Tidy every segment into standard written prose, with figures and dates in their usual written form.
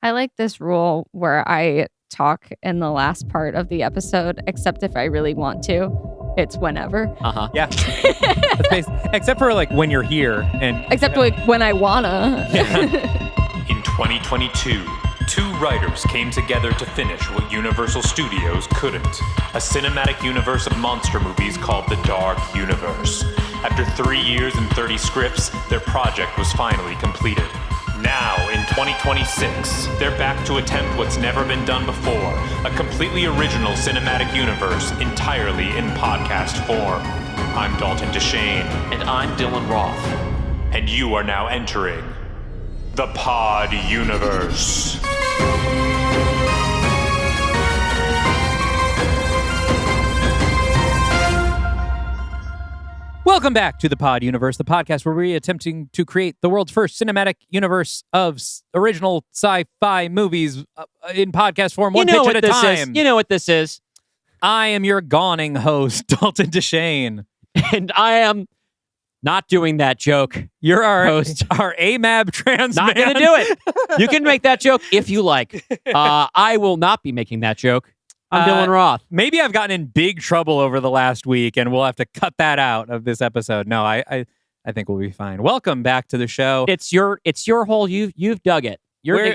I like this rule where I talk in the last part of the episode, except if I really want to. It's whenever. Yeah. Except for like when you're here and Except like when I wanna. In 2022, two writers came together to finish what Universal Studios couldn't. A cinematic universe of monster movies called the Dark Universe. After 3 years and 30 scripts, their project was finally completed. Now, in 2026, they're back to attempt what's never been done before, a completely original cinematic universe entirely in podcast form. I'm Dalton DeShane. And I'm Dylan Roth. And you are now entering the Pod Universe. Welcome back to the Pod Universe, the podcast where we're attempting to create the world's first cinematic universe of original sci-fi movies in podcast form, one pitch at a time. You know what this is. I am your gawning host, Dalton DeShane. And I am not doing that joke. You're our host. Our AMAB trans Not man. going to do it. You can make that joke if you like. I will not be making that joke. I'm Dylan Roth. Maybe I've gotten in big trouble over the last week, and we'll have to cut that out of this episode. No, I think we'll be fine. Welcome back to the show. It's your hole. You've dug it.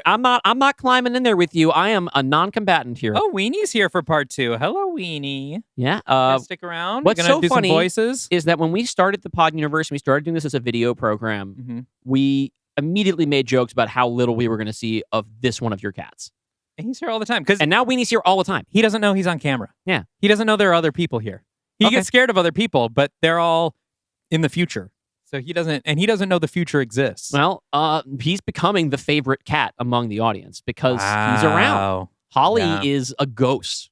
I'm not climbing in there with you. I am a non-combatant here. Oh, Weenie's here for part 2. Hello, Weenie. Yeah. Stick around. What's We're gonna so do funny some voices. is that when we started the Pod Universe, and we started doing this as a video program, we immediately made jokes about how little we were going to see of this one of your cats. He's here all the time. And now Weenie's here all the time. He doesn't know he's on camera. Yeah. He doesn't know there are other people here. He gets scared of other people, but they're all in the future. So he doesn't know the future exists. Well, he's becoming the favorite cat among the audience because he's around. Holly is a ghost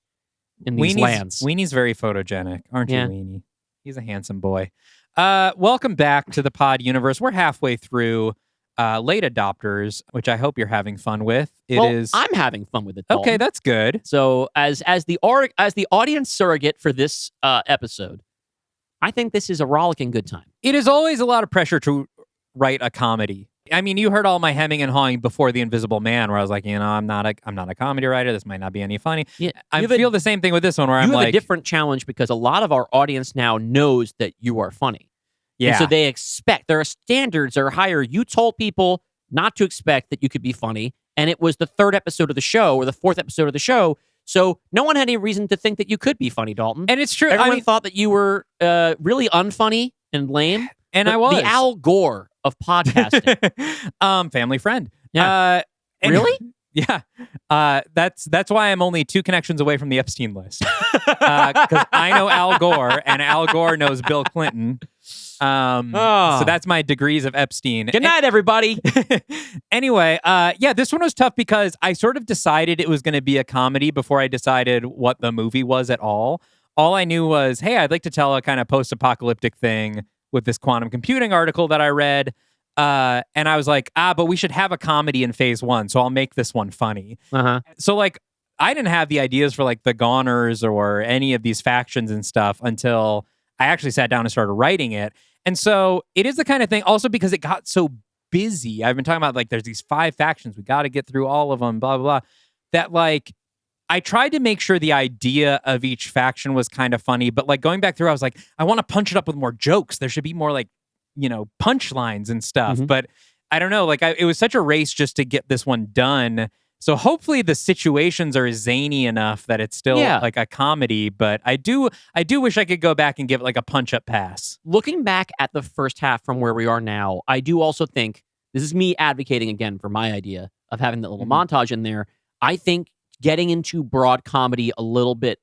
in these lands. Weenie's very photogenic, aren't you, Weenie? He's a handsome boy. Welcome back to the Pod Universe. We're halfway through Late Adopters, which I hope you're having fun with. I'm having fun with it, Dalton. Okay, that's good. So as the audience surrogate for this episode, I think this is a rollicking good time. It is always a lot of pressure to write a comedy. I mean, you heard all my hemming and hawing before The Invisible Man, where I was like, I'm not a comedy writer. This might not be any funny. Yeah, I feel the same thing with this one, where you I'm have like, a different challenge because a lot of our audience now knows that you are funny. Yeah. And so they expect, their standards are higher. You told people not to expect that you could be funny, and it was the 3rd episode of the show or the 4th episode of the show. So no one had any reason to think that you could be funny, Dalton. And it's true. Everyone thought that you were really unfunny and lame. And I was. The Al Gore of podcasting. Family friend. Yeah. Really? Yeah. That's why I'm only 2 connections away from the Epstein list. Because I know Al Gore, and Al Gore knows Bill Clinton. So that's my degrees of Epstein. Good night, everybody. Anyway, this one was tough because I sort of decided it was going to be a comedy before I decided what the movie was at all. All I knew was, hey, I'd like to tell a kind of post-apocalyptic thing with this quantum computing article that I read. And I was like, but we should have a comedy in phase 1, so I'll make this one funny. So like, I didn't have the ideas for like the Goners or any of these factions and stuff until I actually sat down and started writing it. And so it is the kind of thing, also because it got so busy. I've been talking about like, there's these 5 factions. We got to get through all of them, blah, blah, blah. That like, I tried to make sure the idea of each faction was kind of funny, but like going back through, I was like, I want to punch it up with more jokes. There should be more like, punchlines and stuff. But I don't know, like it was such a race just to get this one done. So hopefully the situations are zany enough that it's still like a comedy, but I do wish I could go back and give it like a punch-up pass. Looking back at the first half from where we are now, I do also think, this is me advocating again for my idea of having that little montage in there. I think getting into broad comedy a little bit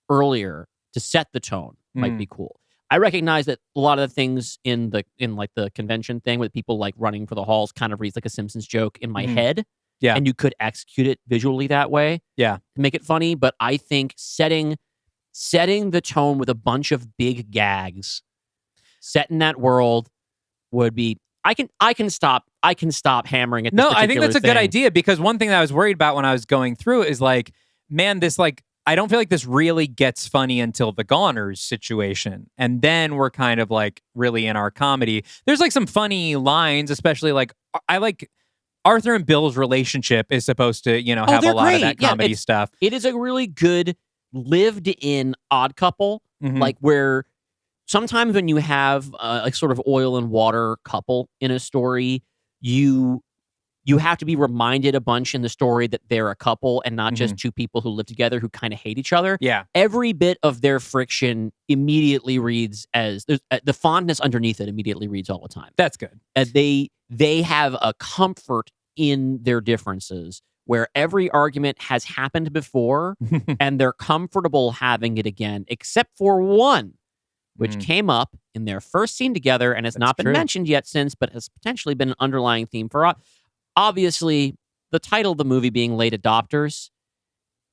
earlier to set the tone might be cool. I recognize that a lot of the things in like the convention thing with people like running for the halls kind of reads like a Simpsons joke in my head. Yeah. And you could execute it visually that way. Yeah. To make it funny. But I think setting the tone with a bunch of big gags set in that world would be, I can stop hammering at this No, I think that's a thing. good idea, because one thing that I was worried about when I was going through is like, man, this like, I don't feel like this really gets funny until the Goners situation. And then we're kind of like really in our comedy. There's like some funny lines, especially like, I like Arthur and Bill's relationship is supposed to, have they're a lot of great. that Yeah, comedy stuff. It is a really good lived-in odd couple, Mhm. like where sometimes when you have like sort of oil and water couple in a story, you have to be reminded a bunch in the story that they're a couple and not just two people who live together who kind of hate each other. Yeah. Every bit of their friction immediately reads as the fondness underneath it immediately reads all the time. That's good. They have a comfort in their differences where every argument has happened before and they're comfortable having it again, except for one, which came up in their first scene together and has not been mentioned yet since, but has potentially been an underlying theme for obviously the title of the movie being Late Adopters.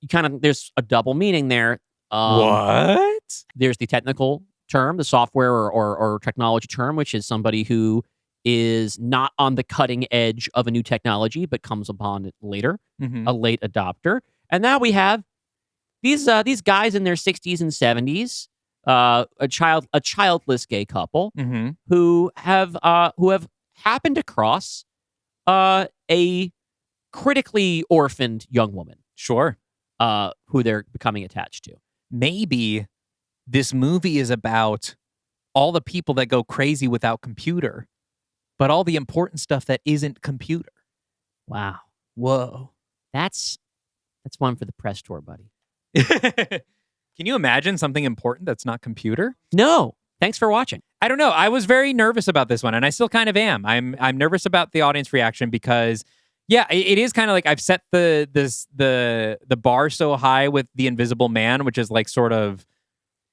There's a double meaning there. What? There's the technical term, the software or technology term, which is somebody who is not on the cutting edge of a new technology, but comes upon it later, a late adopter. And now we have these guys in their 60s and 70s, a childless gay couple who have happened across a critically orphaned young woman. Sure. Who they're becoming attached to. Maybe this movie is about all the people that go crazy without computer, but all the important stuff that isn't computer. Wow. Whoa. That's one for the press tour, buddy. Can you imagine something important that's not computer? No. Thanks for watching. I don't know. I was very nervous about this one, and I still kind of am. I'm nervous about the audience reaction because, yeah, it is kind of like I've set the bar so high with The Invisible Man, which is like sort of,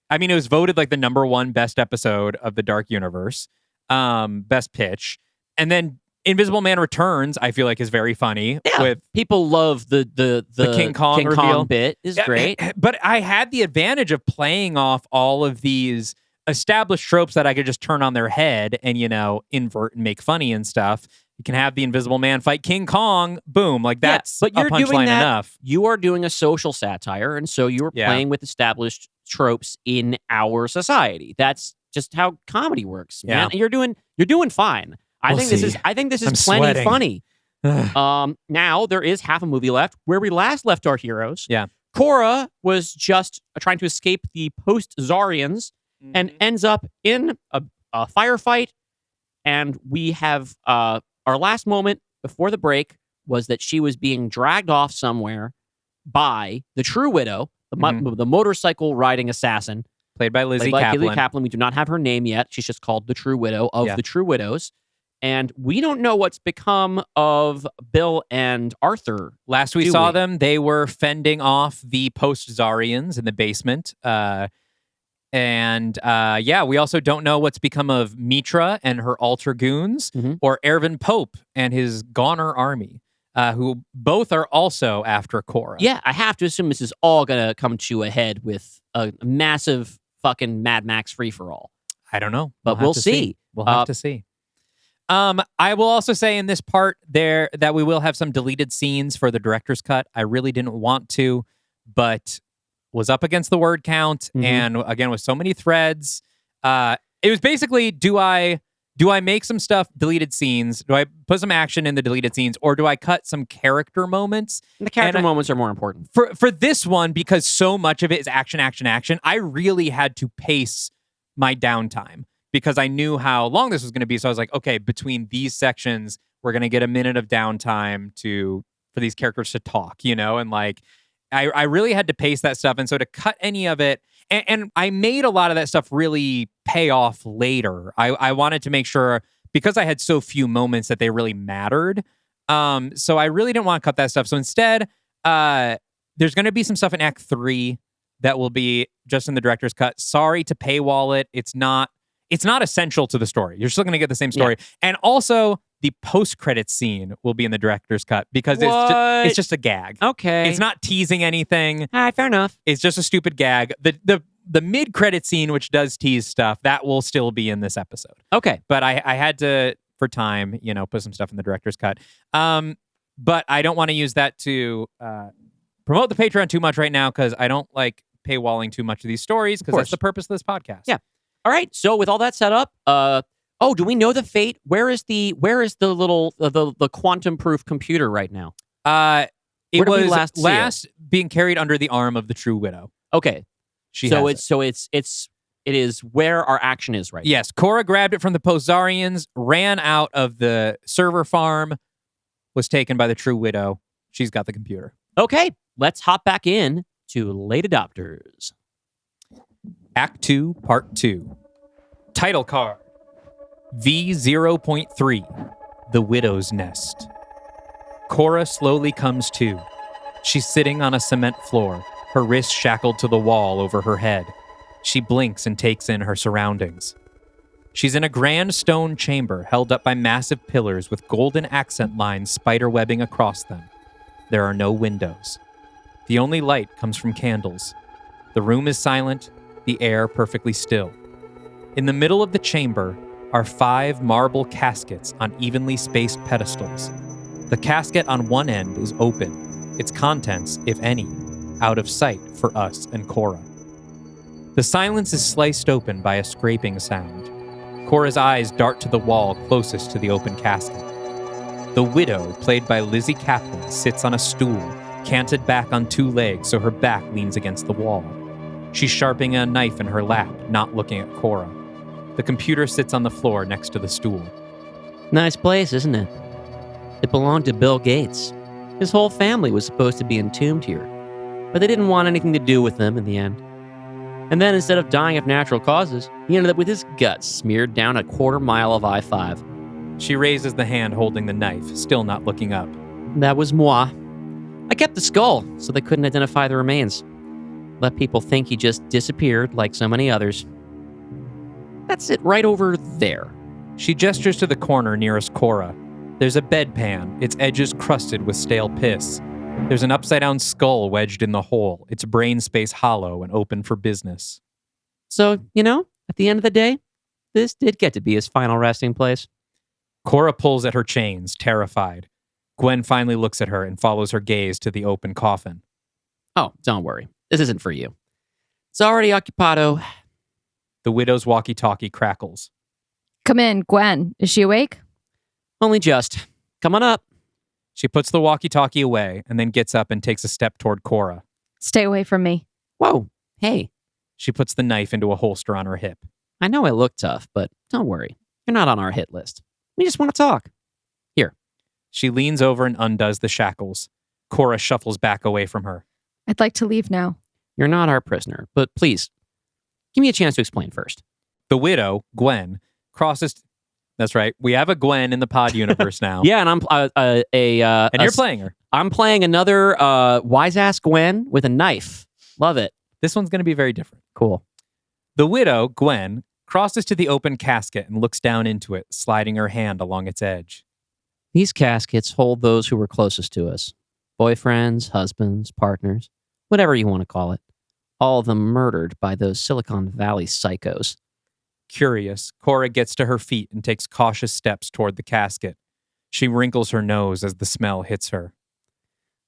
I mean, it was voted like the #1 best episode of the Dark Universe, best pitch, and then Invisible Man Returns, I feel like, is very funny. Yeah, with people love the King Kong reveal. Bit is great. But I had the advantage of playing off all of these established tropes that I could just turn on their head and, invert and make funny and stuff. You can have the Invisible Man fight King Kong. Boom. Like that's but you're a punchline doing that, enough. You are doing a social satire, and so you are playing with established tropes in our society. That's just how comedy works. Yeah. Man. And you're doing fine. I think this is I'm plenty sweating. funny. Now there is half a movie left. Where we last left our heroes. Yeah. Cora was just trying to escape the post-Zarians and ends up in a firefight. And we have our last moment before the break was that she was being dragged off somewhere by the True Widow, the motorcycle riding assassin. Played by Lizzie Kaplan. We do not have her name yet. She's just called the True Widow of the True Widows. And we don't know what's become of Bill and Arthur. Last we saw them, they were fending off the post-Zarians in the basement. We also don't know what's become of Mitra and her alter goons, or Ervin Pope and his Goner army, who both are also after Cora. Yeah, I have to assume this is all going to come to a head with a massive fucking Mad Max free-for-all. I don't know. But we'll see. We'll have to see. I will also say in this part there that we will have some deleted scenes for the director's cut. I really didn't want to, but was up against the word count, and again with so many threads, it was basically: do I make some stuff deleted scenes? Do I put some action in the deleted scenes, or do I cut some character moments? And the character moments are more important for this one because so much of it is action, action, action. I really had to pace my downtime, because I knew how long this was going to be. So I was like, okay, between these sections, we're going to get a minute of downtime for these characters to talk, and like, I really had to pace that stuff. And so to cut any of it, and I made a lot of that stuff really pay off later. I wanted to make sure, because I had so few moments, that they really mattered. So I really didn't want to cut that stuff. So instead, there's going to be some stuff in Act 3 that will be just in the director's cut. Sorry to paywall it. It's not essential to the story. You're still going to get the same story. Yeah. And also, the post-credits scene will be in the director's cut because it's just a gag. Okay. It's not teasing anything. All right, fair enough. It's just a stupid gag. The mid-credit scene, which does tease stuff, that will still be in this episode. Okay. But I had to, for time, put some stuff in the director's cut. But I don't want to use that to promote the Patreon too much right now, because I don't like paywalling too much of these stories, because that's the purpose of this podcast. Yeah. All right. So with all that set up, Oh, do we know the fate? Where is the little the quantum proof computer right now? It Where did we was last see last being carried under the arm of the True Widow. Okay, She so has it is where our action is right Yes, Cora grabbed it from the Posarians, ran out of the server farm, was taken by the True Widow. She's got the computer. now. Okay, let's hop back in to Late Adopters. Act 2, Part 2. Title card. V0.3, The Widow's Nest. Cora slowly comes to. She's sitting on a cement floor, her wrists shackled to the wall over her head. She blinks and takes in her surroundings. She's in a grand stone chamber held up by massive pillars with golden accent lines spiderwebbing across them. There are no windows. The only light comes from candles. The room is silent, the air perfectly still. In the middle of the chamber are 5 marble caskets on evenly spaced pedestals. The casket on one end is open, its contents, if any, out of sight for us and Cora. The silence is sliced open by a scraping sound. Cora's eyes dart to the wall closest to the open casket. The widow, played by Lizzie Kaplan, sits on a stool, canted back on 2 legs so her back leans against the wall. She's sharpening a knife in her lap, not looking at Cora. The computer sits on the floor next to the stool. Nice place, isn't it? It belonged to Bill Gates. His whole family was supposed to be entombed here, but they didn't want anything to do with them in the end. And then instead of dying of natural causes, he ended up with his guts smeared down a 1/4 mile of I-5. She raises the hand holding the knife, still not looking up. That was moi. I kept the skull so they couldn't identify the remains. Let people think he just disappeared like so many others. That's it right over there. She gestures to the corner nearest Cora. There's a bedpan, its edges crusted with stale piss. There's an upside-down skull wedged in the hole, its brain space hollow and open for business. So, at the end of the day, this did get to be his final resting place. Cora pulls at her chains, terrified. Gwen finally looks at her and follows her gaze to the open coffin. Oh, don't worry. This isn't for you. It's already occupado. The widow's walkie-talkie crackles. Come in, Gwen. Is she awake? Only just. Come on up. She puts the walkie-talkie away and then gets up and takes a step toward Cora. Stay away from me. Whoa. Hey. She puts the knife into a holster on her hip. I know I look tough, but don't worry. You're not on our hit list. We just want to talk. Here. She leans over and undoes the shackles. Cora shuffles back away from her. I'd like to leave now. You're not our prisoner, but please, give me a chance to explain first. The widow, Gwen, crosses... That's right. We have a Gwen in the pod universe now. Yeah, and I'm and you're playing her. I'm playing another wise-ass Gwen with a knife. Love it. This one's going to be very different. Cool. The widow, Gwen, crosses to the open casket and looks down into it, sliding her hand along its edge. These caskets hold those who were closest to us. Boyfriends, husbands, partners, whatever you want to call it. All of them murdered by those Silicon Valley psychos. Curious, Cora gets to her feet and takes cautious steps toward the casket. She wrinkles her nose as the smell hits her.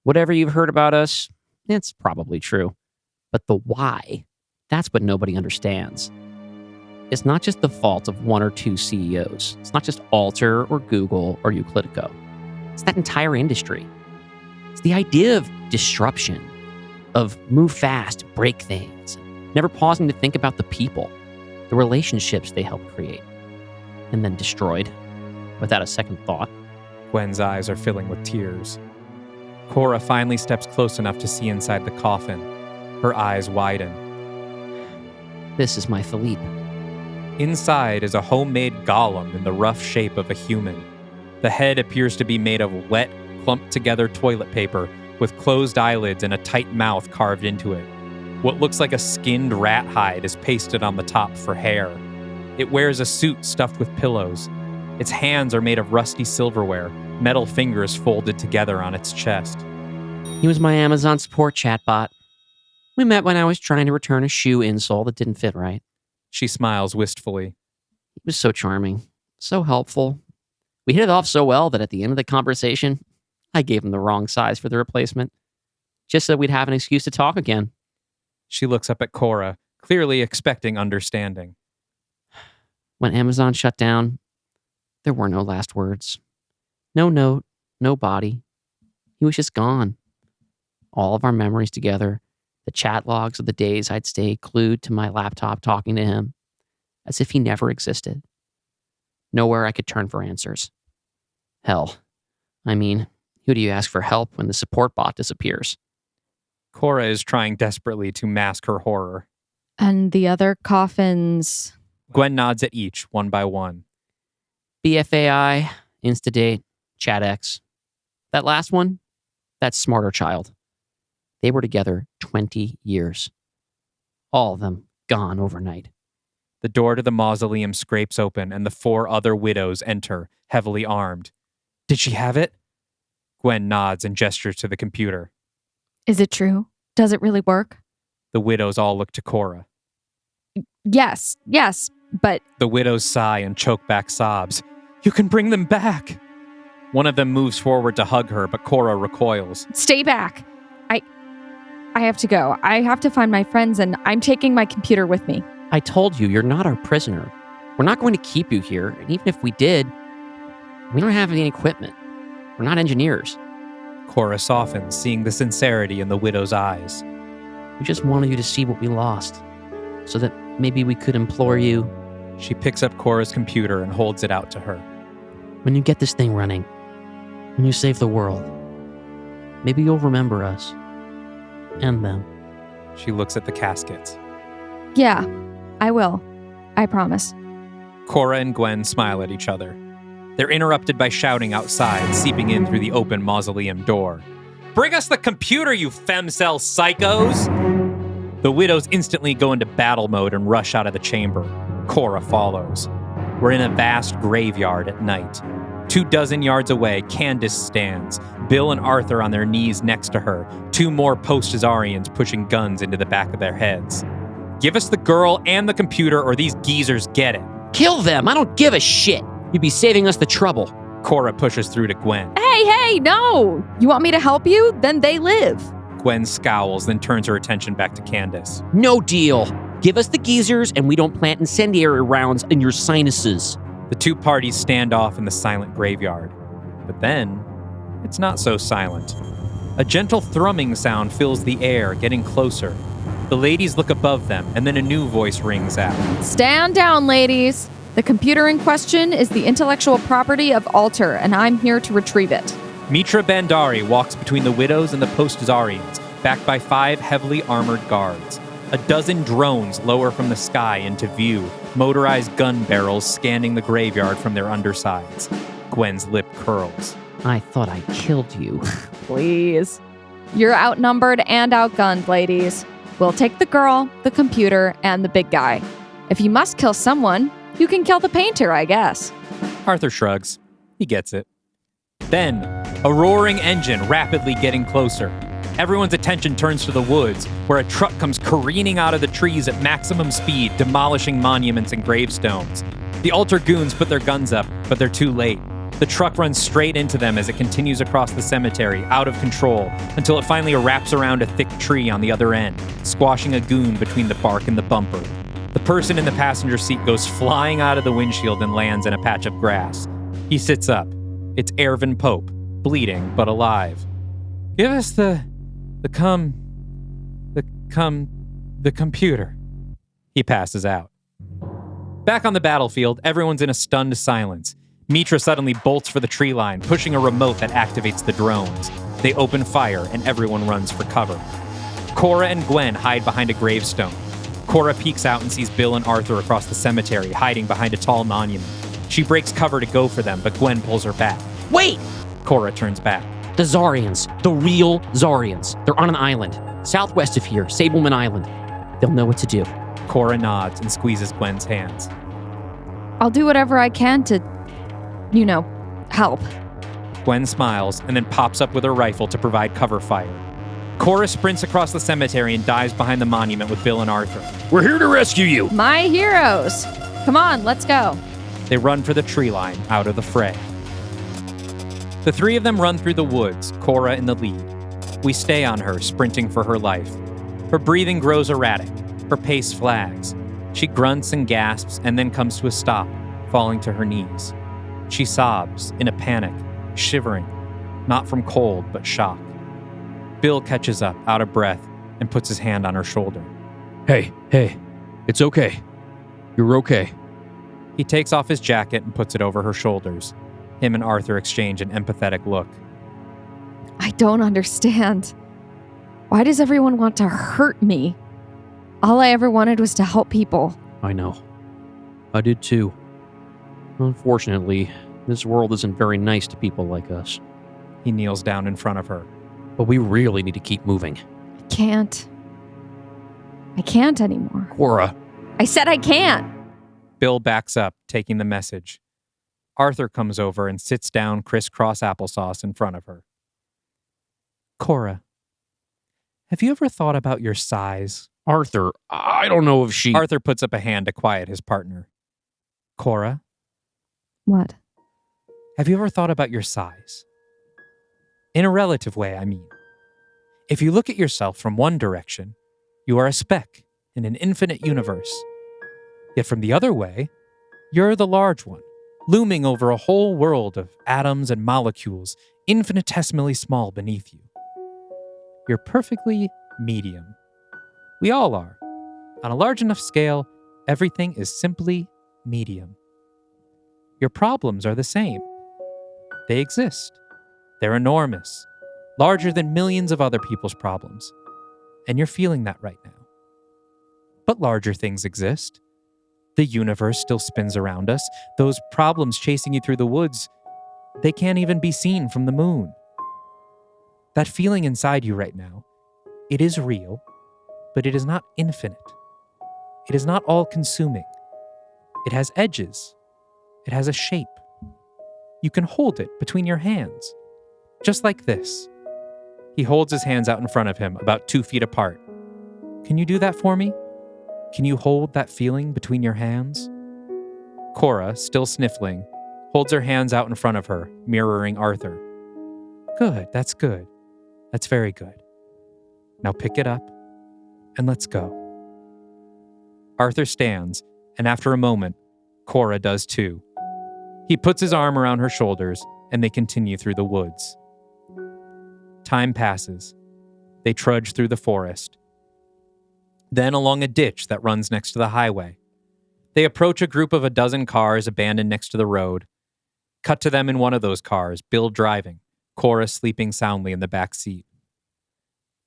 Whatever you've heard about us, it's probably true. But the why, that's what nobody understands. It's not just the fault of 1 or 2 CEOs. It's not just Alter or Google or Euclidico. It's that entire industry. It's the idea of disruption, of move fast, break things, never pausing to think about the people, the relationships they helped create, and then destroyed without a second thought. Gwen's eyes are filling with tears. Cora finally steps close enough to see inside the coffin. Her eyes widen. This is my Philippe. Inside is a homemade golem in the rough shape of a human. The head appears to be made of wet, clumped-together toilet paper with closed eyelids and a tight mouth carved into it. What looks like a skinned rat hide is pasted on the top for hair. It wears a suit stuffed with pillows. Its hands are made of rusty silverware, metal fingers folded together on its chest. He was my Amazon support chatbot. We met when I was trying to return a shoe insole that didn't fit right. She smiles wistfully. He was so charming, so helpful. We hit it off so well that at the end of the conversation, I gave him the wrong size for the replacement, just so we'd have an excuse to talk again. She looks up at Cora, clearly expecting understanding. When Amazon shut down, There were no last words. No note, no body. He was just gone. All of our memories together, the chat logs of the days I'd stay glued to my laptop talking to him, as if he never existed. Nowhere I could turn for answers. Hell, I mean, who do you ask for help when the support bot disappears? Cora is trying desperately to mask her horror. And the other coffins. Gwen nods at each, one by one. BFAI, Instadate, ChatX. That last one, that's Smarter Child. They were together 20 years. All of them gone overnight. The door to the mausoleum scrapes open and the 4 other widows enter, heavily armed. Did she have it? Gwen nods and gestures to the computer. Is it true? Does it really work? The widows all look to Cora. Yes, but The widows sigh and choke back sobs. You can bring them back. One of them moves forward to hug her, but Cora recoils. stay back. I have to go. I have to find my friends, and I'm taking my computer with me. I told you, you're not our prisoner. We're not going to keep you here, and even if we did, we don't have any equipment. We're not engineers. Cora softens, seeing the sincerity in the widow's eyes. We just wanted you to see what we lost, so that maybe we could implore you. She picks up Cora's computer and holds it out to her. When you get this thing running, when you save the world, maybe you'll remember us. And them. She looks at the caskets. Yeah, I will. I promise. Cora and Gwen smile at each other. They're interrupted by shouting outside, seeping in through the open mausoleum door. Bring us the computer, you femcel psychos! The widows instantly go into battle mode and rush out of the chamber. Cora follows. We're in a vast graveyard at night. 24 yards away, Candace stands, Bill and Arthur on their knees next to her, 2 more post-Azarians pushing guns into the back of their heads. Give us the girl and the computer or these geezers get it. Kill them! I don't give a shit! You'd be saving us the trouble. Cora pushes through to Gwen. Hey, no! You want me to help you? Then they live. Gwen scowls, then turns her attention back to Candace. No deal. Give us the geezers and we don't plant incendiary rounds in your sinuses. The 2 parties stand off in the silent graveyard. But then, it's not so silent. A gentle thrumming sound fills the air, getting closer. The ladies look above them, and then a new voice rings out. Stand down, ladies. The computer in question is the intellectual property of Alter, and I'm here to retrieve it. Mitra Bandari walks between the widows and the post-Azarians, backed by 5 heavily armored guards. A dozen drones lower from the sky into view, motorized gun barrels scanning the graveyard from their undersides. Gwen's lip curls. I thought I killed you. Please. You're outnumbered and outgunned, ladies. We'll take the girl, the computer, and the big guy. If you must kill someone, you can kill the painter, I guess. Arthur shrugs. He gets it. Then, a roaring engine rapidly getting closer. Everyone's attention turns to the woods, where a truck comes careening out of the trees at maximum speed, demolishing monuments and gravestones. The Alter goons put their guns up, but they're too late. The truck runs straight into them as it continues across the cemetery, out of control, until it finally wraps around a thick tree on the other end, squashing a goon between the bark and the bumper. The person in the passenger seat goes flying out of the windshield and lands in a patch of grass. He sits up. It's Ervin Pope, bleeding but alive. Give us the computer. He passes out. Back on the battlefield, everyone's in a stunned silence. Mitra suddenly bolts for the tree line, pushing a remote that activates the drones. They open fire, and everyone runs for cover. Cora and Gwen hide behind a gravestone. Cora peeks out and sees Bill and Arthur across the cemetery, hiding behind a tall monument. She breaks cover to go for them, but Gwen pulls her back. Wait! Cora turns back. The Zarians. The real Zarians. They're on an island. Southwest of here, Sableman Island. They'll know what to do. Cora nods and squeezes Gwen's hands. I'll do whatever I can to, help. Gwen smiles and then pops up with her rifle to provide cover fire. Cora sprints across the cemetery and dives behind the monument with Bill and Arthur. We're here to rescue you. My heroes. Come on, let's go. They run for the tree line, out of the fray. The 3 of them run through the woods, Cora in the lead. We stay on her, sprinting for her life. Her breathing grows erratic. Her pace flags. She grunts and gasps and then comes to a stop, falling to her knees. She sobs, in a panic, shivering, not from cold, but shock. Bill catches up, out of breath, and puts his hand on her shoulder. Hey, it's okay. You're okay. He takes off his jacket and puts it over her shoulders. Him and Arthur exchange an empathetic look. I don't understand. Why does everyone want to hurt me? All I ever wanted was to help people. I know. I did too. Unfortunately, this world isn't very nice to people like us. He kneels down in front of her. But we really need to keep moving. I can't. I can't anymore. Cora. I said I can't. Bill backs up, taking the message. Arthur comes over and sits down crisscross applesauce in front of her. Cora, have you ever thought about your size? Arthur, I don't know if she... Arthur puts up a hand to quiet his partner. Cora, What? have you ever thought about your size? In a relative way, I mean. If you look at yourself from one direction, you are a speck in an infinite universe. Yet from the other way, you're the large one, looming over a whole world of atoms and molecules infinitesimally small beneath you. You're perfectly medium. We all are. On a large enough scale, everything is simply medium. Your problems are the same. They exist. They're enormous, larger than millions of other people's problems. And you're feeling that right now. But larger things exist. The universe still spins around us. Those problems chasing you through the woods, they can't even be seen from the moon. That feeling inside you right now, it is real, but it is not infinite. It is not all-consuming. It has edges. It has a shape. You can hold it between your hands, just like this. He holds his hands out in front of him, about 2 feet apart. Can you do that for me? Can you hold that feeling between your hands? Cora, still sniffling, holds her hands out in front of her, mirroring Arthur. Good, that's good. That's very good. Now pick it up, and let's go. Arthur stands, and after a moment, Cora does too. He puts his arm around her shoulders, and they continue through the woods. Time passes. They trudge through the forest. Then along a ditch that runs next to the highway. They approach a group of a dozen cars abandoned next to the road. Cut to them in one of those cars, Bill driving, Cora sleeping soundly in the back seat.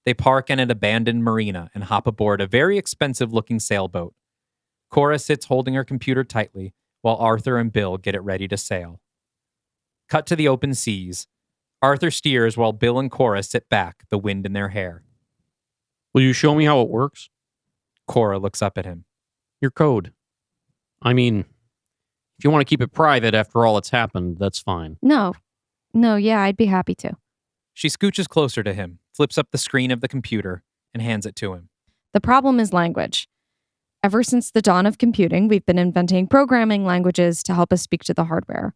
They park in an abandoned marina and hop aboard a very expensive-looking sailboat. Cora sits holding her computer tightly while Arthur and Bill get it ready to sail. Cut to the open seas. Arthur steers while Bill and Cora sit back, the wind in their hair. Will you show me how it works? Cora looks up at him. Your code. I mean, if you want to keep it private after all that's happened, that's fine. No, yeah, I'd be happy to. She scooches closer to him, flips up the screen of the computer, and hands it to him. The problem is language. Ever since the dawn of computing, we've been inventing programming languages to help us speak to the hardware.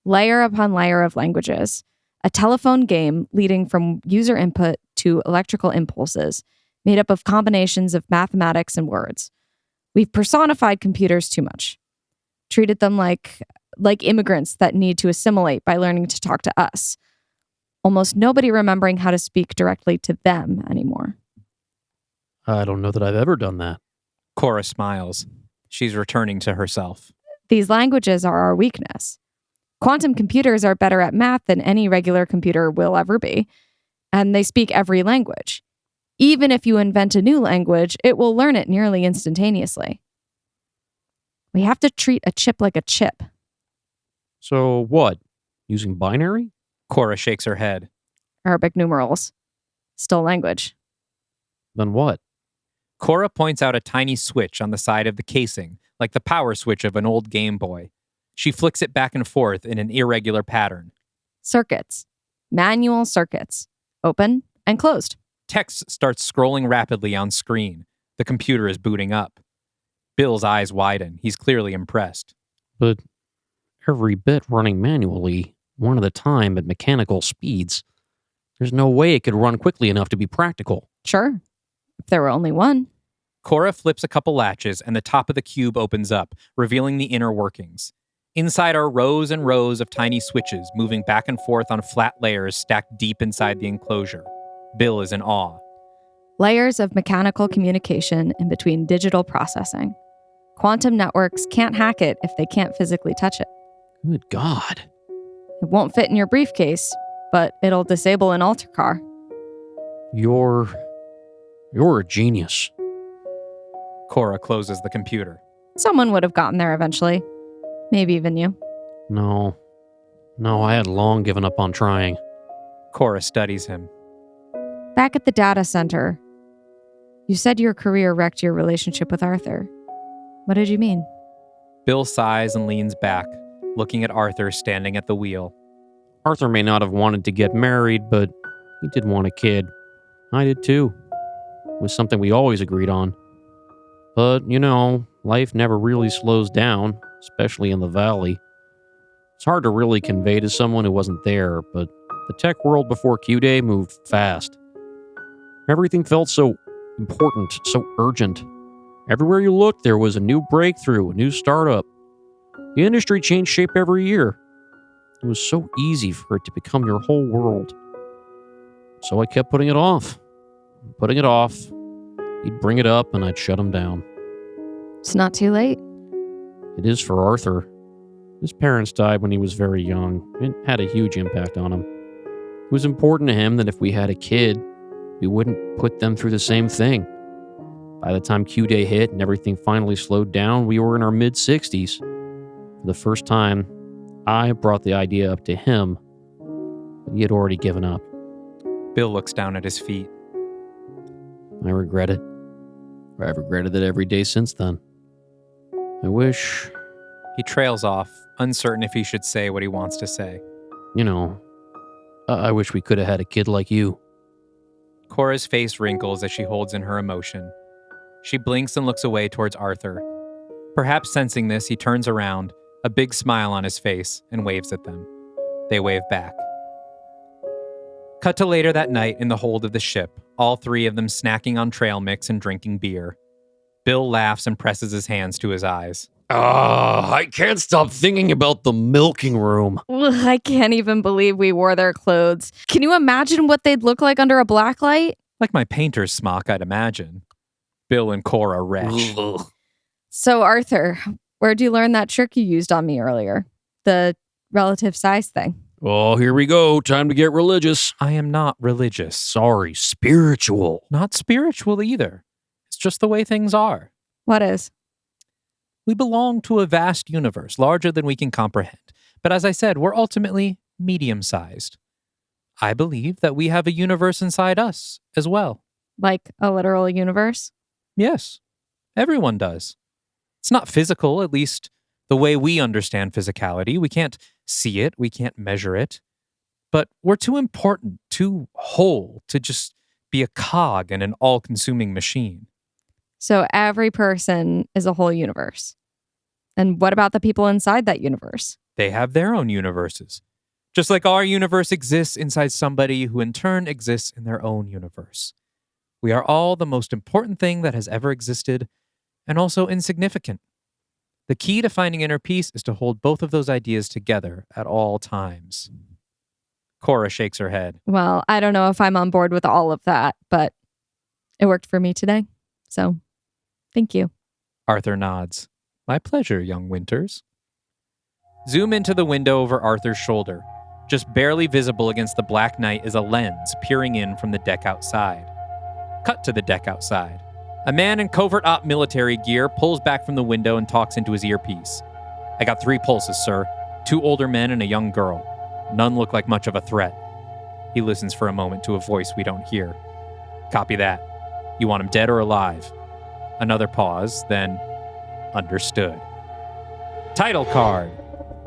Layer upon layer of languages. A telephone game leading from user input to electrical impulses, made up of combinations of mathematics and words. We've personified computers too much. Treated them like immigrants that need to assimilate by learning to talk to us. Almost nobody remembering how to speak directly to them anymore. I don't know that I've ever done that. Cora smiles. She's returning to herself. These languages are our weakness. Quantum computers are better at math than any regular computer will ever be, and they speak every language. Even if you invent a new language, it will learn it nearly instantaneously. We have to treat a chip like a chip. So what? Using binary? Cora shakes her head. Arabic numerals. Still language. Then what? Cora points out a tiny switch on the side of the casing, like the power switch of an old Game Boy. She flicks it back and forth in an irregular pattern. Circuits. Manual circuits. Open and closed. Text starts scrolling rapidly on screen. The computer is booting up. Bill's eyes widen. He's clearly impressed. But every bit running manually, one at a time at mechanical speeds. There's no way it could run quickly enough to be practical. Sure. If there were only one. Cora flips a couple latches and the top of the cube opens up, revealing the inner workings. Inside are rows and rows of tiny switches moving back and forth on flat layers stacked deep inside the enclosure. Bill is in awe. Layers of mechanical communication in between digital processing. Quantum networks can't hack it if they can't physically touch it. Good God. It won't fit in your briefcase, but it'll disable an altar car. You're a genius. Cora closes the computer. Someone would have gotten there eventually. Maybe even you. No, I had long given up on trying. Cora studies him. Back at the data center, you said your career wrecked your relationship with Arthur. What did you mean? Bill sighs and leans back, looking at Arthur standing at the wheel. Arthur may not have wanted to get married, but he did want a kid. I did too. It was something we always agreed on. But, life never really slows down, especially in the valley. It's hard to really convey to someone who wasn't there, but the tech world before Q-Day moved fast. Everything felt so important, so urgent. Everywhere you looked, there was a new breakthrough, a new startup. The industry changed shape every year. It was so easy for it to become your whole world. So I kept putting it off. He'd bring it up and I'd shut him down. It's not too late. It is for Arthur. His parents died when he was very young. It had a huge impact on him. It was important to him that if we had a kid, we wouldn't put them through the same thing. By the time Q-Day hit and everything finally slowed down, we were in our mid-60s. For the first time, I brought the idea up to him, but he had already given up. Bill looks down at his feet. I regret it. I've regretted it every day since then. I wish... He trails off, uncertain if he should say what he wants to say. I wish we could have had a kid like you. Cora's face wrinkles as she holds in her emotion. She blinks and looks away towards Arthur. Perhaps sensing this, he turns around, a big smile on his face, and waves at them. They wave back. Cut to later that night in the hold of the ship, all three of them snacking on trail mix and drinking beer. Bill laughs and presses his hands to his eyes. I can't stop thinking about the milking room. Ugh, I can't even believe we wore their clothes. Can you imagine what they'd look like under a black light? Like my painter's smock, I'd imagine. Bill and Cora retch. So, Arthur, where'd you learn that trick you used on me earlier? The relative size thing. Oh, here we go. Time to get religious. I am not religious. Sorry, spiritual. Not spiritual either. It's just the way things are. What is? We belong to a vast universe, larger than we can comprehend. But as I said, we're ultimately medium-sized. I believe that we have a universe inside us as well. Like a literal universe? Yes, everyone does. It's not physical, at least the way we understand physicality. We can't see it, we can't measure it. But we're too important, too whole to just be a cog in an all-consuming machine. So every person is a whole universe. And what about the people inside that universe? They have their own universes. Just like our universe exists inside somebody who in turn exists in their own universe. We are all the most important thing that has ever existed, and also insignificant. The key to finding inner peace is to hold both of those ideas together at all times. Cora shakes her head. Well, I don't know if I'm on board with all of that, but it worked for me today. So, thank you. Arthur nods. My pleasure, young Winters. Zoom into the window over Arthur's shoulder. Just barely visible against the black night is a lens peering in from the deck outside. Cut to the deck outside. A man in covert op military gear pulls back from the window and talks into his earpiece. I got 3 pulses, sir. 2 older men and a young girl. None look like much of a threat. He listens for a moment to a voice we don't hear. Copy that. You want him dead or alive? Another pause, then understood. Title card.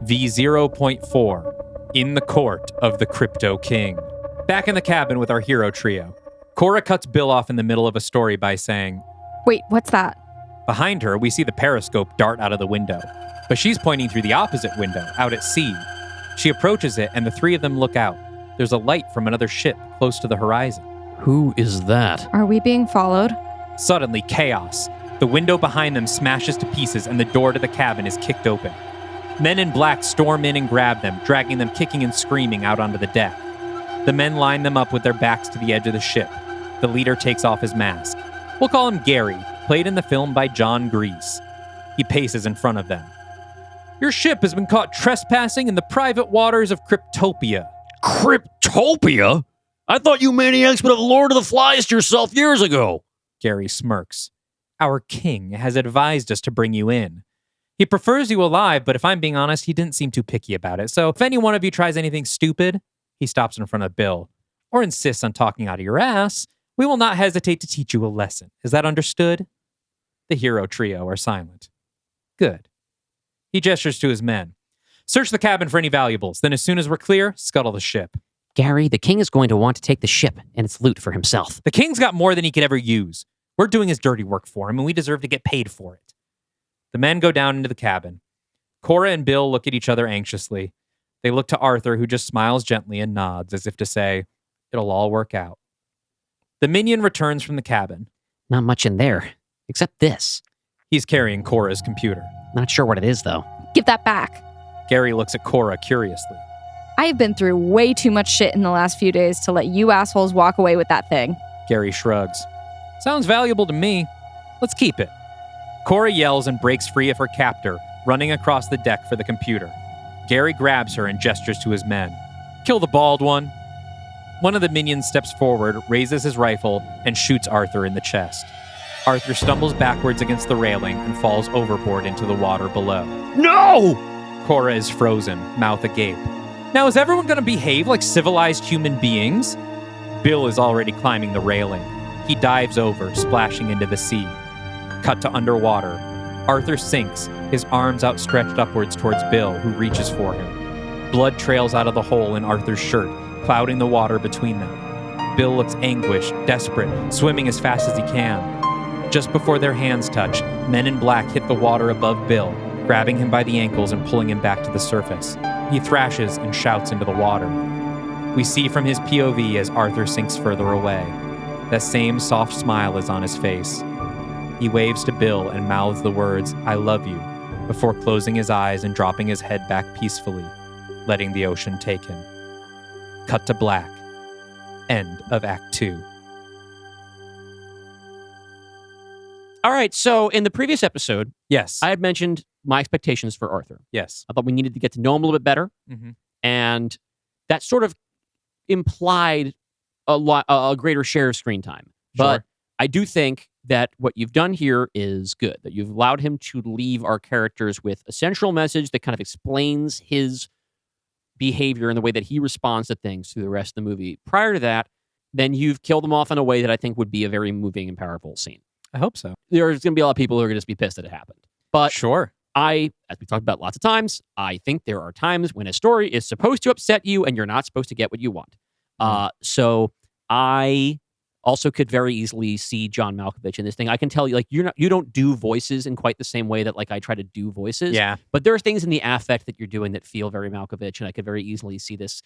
V0.4. In the Court of the Crypto King. Back in the cabin with our hero trio. Cora cuts Bill off in the middle of a story by saying, Wait, what's that? Behind her, we see the periscope dart out of the window. But she's pointing through the opposite window, out at sea. She approaches it, and the 3 of them look out. There's a light from another ship close to the horizon. Who is that? Are we being followed? Suddenly, chaos. The window behind them smashes to pieces, and the door to the cabin is kicked open. Men in black storm in and grab them, dragging them kicking and screaming out onto the deck. The men line them up with their backs to the edge of the ship. The leader takes off his mask. We'll call him Gary, played in the film by John Grease. He paces in front of them. Your ship has been caught trespassing in the private waters of Cryptopia. Cryptopia? I thought you maniacs would have Lord of the Flies to yourself years ago. Gary smirks. Our king has advised us to bring you in. He prefers you alive, but if I'm being honest, he didn't seem too picky about it. So if any one of you tries anything stupid, he stops in front of Bill, or insists on talking out of your ass, we will not hesitate to teach you a lesson. Is that understood? The hero trio are silent. Good. He gestures to his men. Search the cabin for any valuables. Then as soon as we're clear, scuttle the ship. Gary, the king is going to want to take the ship and its loot for himself. The king's got more than he could ever use. We're doing his dirty work for him, and we deserve to get paid for it. The men go down into the cabin. Cora and Bill look at each other anxiously. They look to Arthur, who just smiles gently and nods as if to say, it'll all work out. The minion returns from the cabin. Not much in there, except this. He's carrying Cora's computer. Not sure what it is, though. Give that back. Gary looks at Cora curiously. I have been through way too much shit in the last few days to let you assholes walk away with that thing. Gary shrugs. Sounds valuable to me. Let's keep it. Cora yells and breaks free of her captor, running across the deck for the computer. Gary grabs her and gestures to his men. Kill the bald one. One of the minions steps forward, raises his rifle, and shoots Arthur in the chest. Arthur stumbles backwards against the railing and falls overboard into the water below. No! Cora is frozen, mouth agape. Now, is everyone going to behave like civilized human beings? Bill is already climbing the railing. He dives over, splashing into the sea. Cut to underwater. Arthur sinks, his arms outstretched upwards towards Bill, who reaches for him. Blood trails out of the hole in Arthur's shirt, clouding the water between them. Bill looks anguished, desperate, swimming as fast as he can. Just before their hands touch, men in black hit the water above Bill, grabbing him by the ankles and pulling him back to the surface. He thrashes and shouts into the water. We see from his POV as Arthur sinks further away. That same soft smile is on his face. He waves to Bill and mouths the words, I love you, before closing his eyes and dropping his head back peacefully, letting the ocean take him. Cut to black. End of Act 2. All right, so in the previous episode, Yes. I had mentioned my expectations for Arthur. Yes. I thought we needed to get to know him a little bit better, Mm-hmm. and that sort of implied a greater share of screen time. But I do think that what you've done here is good, that you've allowed him to leave our characters with a central message that kind of explains his behavior and the way that he responds to things through the rest of the movie. Prior to that, then you've killed him off in a way that I think would be a very moving and powerful scene. I hope so. There's going to be a lot of people who are going to just be pissed that it happened. But Sure. as we talked about lots of times, I think there are times when a story is supposed to upset you and you're not supposed to get what you want. So I also could very easily see John Malkovich in this thing. I can tell you, like, you don't do voices in quite the same way that, like, I try to do voices. Yeah. But there are things in the affect that you're doing that feel very Malkovich, and I could very easily see this,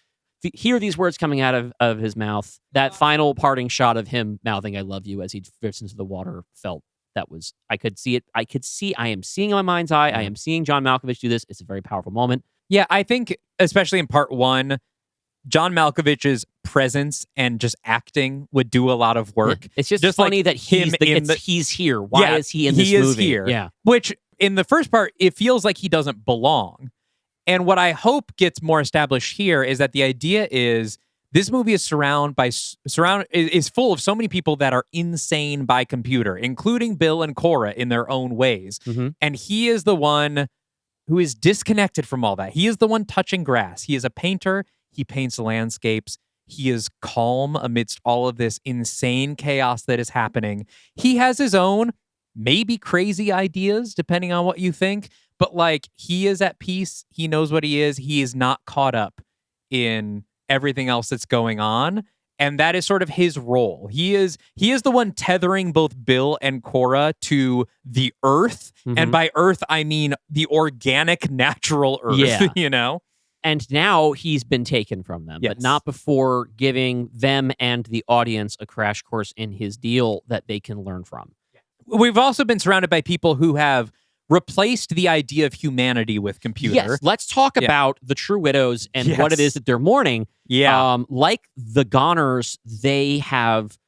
hear these words coming out of his mouth. That final parting shot of him mouthing "I love you" as he drifts into the water I could see it. I am seeing in my mind's eye. I am seeing John Malkovich do this. It's a very powerful moment. Yeah, I think, especially in part one, John Malkovich's presence and just acting would do a lot of work. Yeah. It's just like funny that him he's here. Why is he in this movie? He is here. Yeah. Which, in the first part, it feels like he doesn't belong. And what I hope gets more established here is that the idea is this movie is is full of so many people that are insane by computer, including Bill and Cora in their own ways. Mm-hmm. And he is the one who is disconnected from all that. He is the one touching grass. He is a painter. He paints landscapes. He is calm amidst all of this insane chaos that is happening. He has his own, maybe crazy ideas, depending on what you think. But, like, he is at peace. He knows what he is. He is not caught up in everything else that's going on. And that is sort of his role. He is the one tethering both Bill and Cora to the earth. Mm-hmm. And by earth, I mean the organic, natural earth, Yeah. you know? And now he's been taken from them, but Yes. not before giving them and the audience a crash course in his deal that they can learn from. We've also been surrounded by people who have replaced the idea of humanity with computer. Yes, let's talk about the True Widows and what it is that they're mourning. Yeah. Like the Goners, they have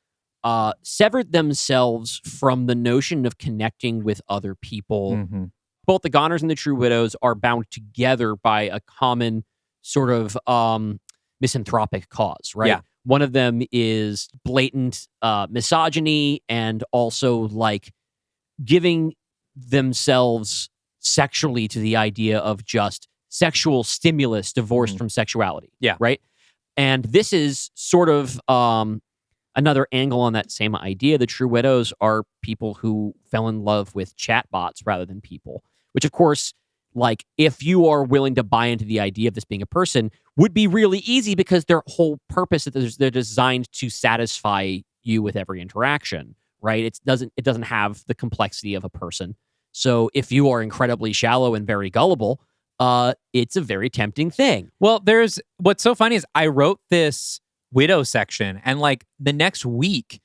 severed themselves from the notion of connecting with other people. Mm-hmm. Both the Goners and the True Widows are bound together by a common sort of misanthropic cause, right? Yeah. One of them is blatant misogyny and also like giving themselves sexually to the idea of just sexual stimulus divorced from sexuality. Yeah. Right. And this is sort of another angle on that same idea. The True Widows are people who fell in love with chatbots rather than people, which of course, like if you are willing to buy into the idea of this being a person, would be really easy because their whole purpose is they're designed to satisfy you with every interaction, right? It doesn't have the complexity of a person. So if you are incredibly shallow and very gullible, it's a very tempting thing. Well, what's so funny is I wrote this widow section, and like the next week,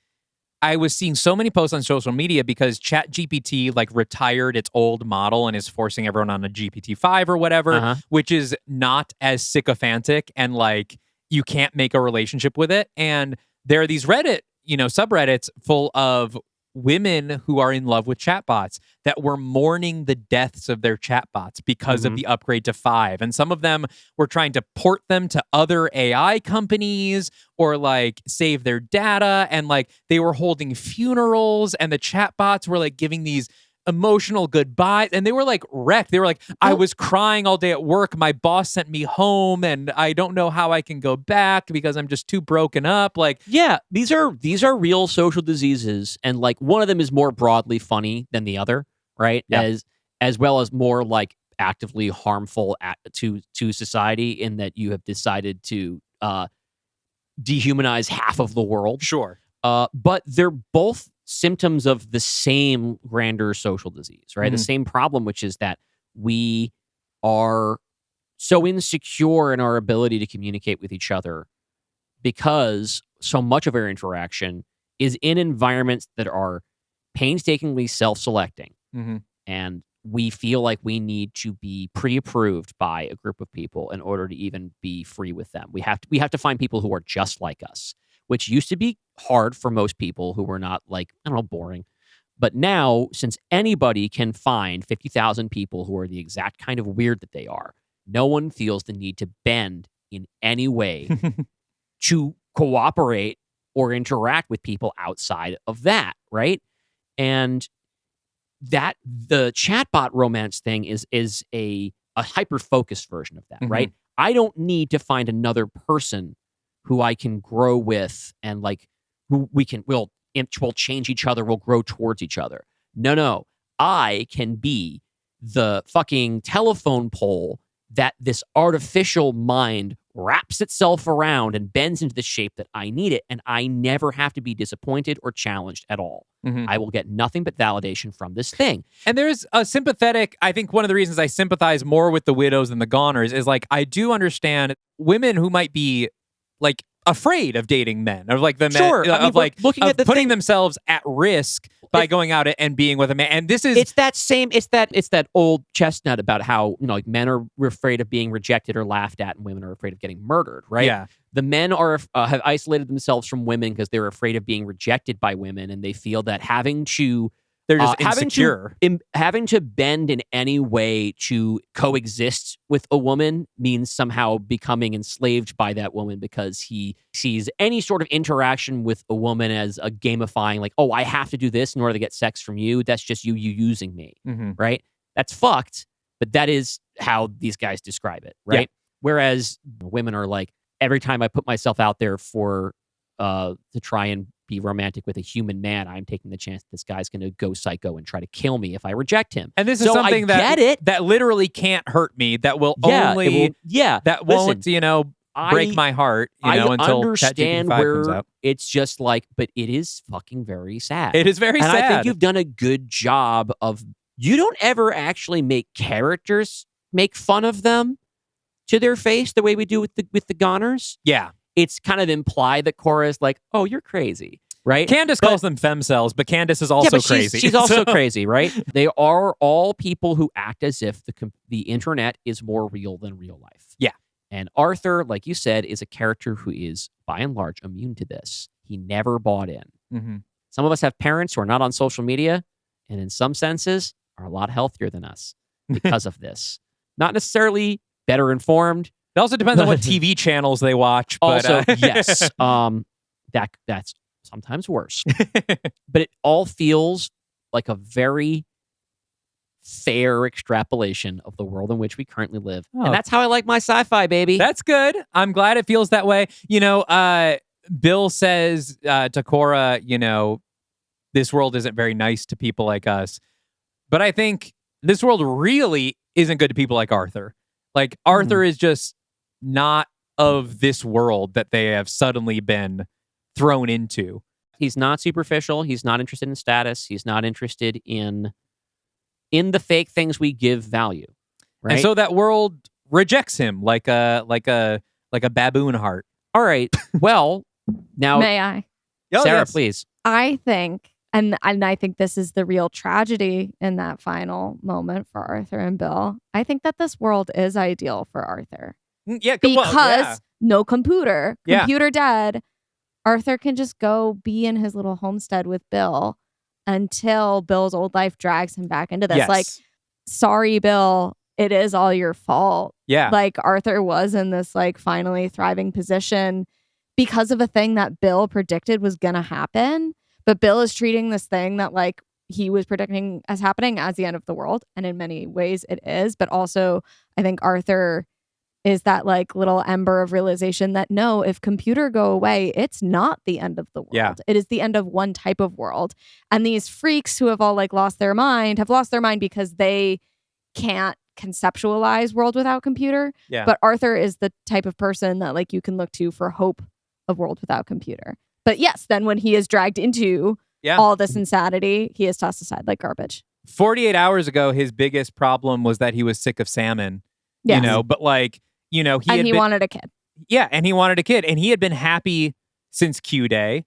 I was seeing so many posts on social media because ChatGPT like retired its old model and is forcing everyone on a GPT-5 or whatever, which is not as sycophantic and like you can't make a relationship with it. And there are these Reddit, subreddits full of women who are in love with chatbots that were mourning the deaths of their chatbots because of the upgrade to 5. And some of them were trying to port them to other AI companies or like save their data. And like they were holding funerals and the chatbots were like giving these emotional goodbyes, and they were like wrecked. They were like, I was crying all day at work. My boss sent me home and I don't know how I can go back because I'm just too broken up. Like, yeah, these are real social diseases, and like one of them is more broadly funny than the other, right? Yeah. As well as more like actively harmful to society in that you have decided to dehumanize half of the world. Sure. But they're both symptoms of the same grander social disease, right? The same problem, which is that we are so insecure in our ability to communicate with each other because so much of our interaction is in environments that are painstakingly self-selecting. And we feel like we need to be pre-approved by a group of people in order to even be free with them. We have to find people who are just like us, which used to be hard for most people who were not like, I don't know, boring. But now, since anybody can find 50,000 people who are the exact kind of weird that they are, no one feels the need to bend in any way to cooperate or interact with people outside of that, right? And that the chatbot romance thing is a hyper-focused version of that, right? I don't need to find another person who I can grow with and like who we'll change each other, we'll grow towards each other. No. I can be the fucking telephone pole that this artificial mind wraps itself around and bends into the shape that I need it. And I never have to be disappointed or challenged at all. I will get nothing but validation from this thing. And there's a sympathetic, I think one of the reasons I sympathize more with the widows than the goners is like, I do understand women who might be like afraid of dating men or like the men of like looking at putting themselves at risk by going out and being with a man. And this is it's that old chestnut about how like men are afraid of being rejected or laughed at and women are afraid of getting murdered, right? Yeah. The men have isolated themselves from women because they're afraid of being rejected by women, and they feel that they're just insecure. Having to bend in any way to coexist with a woman means somehow becoming enslaved by that woman because he sees any sort of interaction with a woman as a gamifying, like, oh, I have to do this in order to get sex from you. That's just you using me, right? That's fucked, but that is how these guys describe it, right? Yeah. Whereas women are like, every time I put myself out there to try and be romantic with a human man, I'm taking the chance that this guy's going to go psycho and try to kill me if I reject him. And this is something that literally can't hurt me. That will only won't break my heart. Until understand ChatGPT 5 where comes out. It's just like, but it is fucking very sad. It is very sad. And I think you've done a good job of. You don't ever actually make characters make fun of them to their face the way we do with the goners. Yeah. It's kind of implied that Cora is like, oh, you're crazy. right? Candace calls them femcells, but Candace is also crazy. She's also crazy, right? They are all people who act as if the internet is more real than real life. Yeah. And Arthur, like you said, is a character who is, by and large, immune to this. He never bought in. Mm-hmm. Some of us have parents who are not on social media, and in some senses are a lot healthier than us because of this. Not necessarily better informed. It also depends on what TV channels they watch. But, Also, yes, that's sometimes worse. But it all feels like a very fair extrapolation of the world in which we currently live. Oh. And that's how I like my sci-fi, baby. That's good. I'm glad it feels that way. Bill says to Cora, this world isn't very nice to people like us. But I think this world really isn't good to people like Arthur. Like, Arthur is just not of this world that they have suddenly been thrown into. He's not superficial. He's not interested in status. He's not interested in the fake things we give value. Right. And so that world rejects him like a baboon heart. All right. Well, now, May I? Oh, Sarah, yes. please. I think, and I think this is the real tragedy in that final moment for Arthur and Bill. I think that this world is ideal for Arthur Yeah, because no computer Yeah. dead. Arthur can just go be in his little homestead with Bill until Bill's old life drags him back into this. Yes. Like, sorry, Bill, it is all your fault. Yeah. Like, Arthur was in this like finally thriving position because of a thing that Bill predicted was going to happen. But Bill is treating this thing that like he was predicting as happening as the end of the world. And in many ways it is. But also I think Arthur is that like little ember of realization that no, if computer go away, it's not the end of the world. Yeah. It is the end of one type of world. And these freaks who have all like lost their mind have lost their mind because they can't conceptualize world without computer. Yeah. But Arthur is the type of person that like you can look to for hope of world without computer. But yes, then when he is dragged into all this insanity, he is tossed aside like garbage. 48 hours ago, his biggest problem was that he was sick of salmon. Yes. But like, he wanted a kid. Yeah, and he wanted a kid. And he had been happy since Q Day,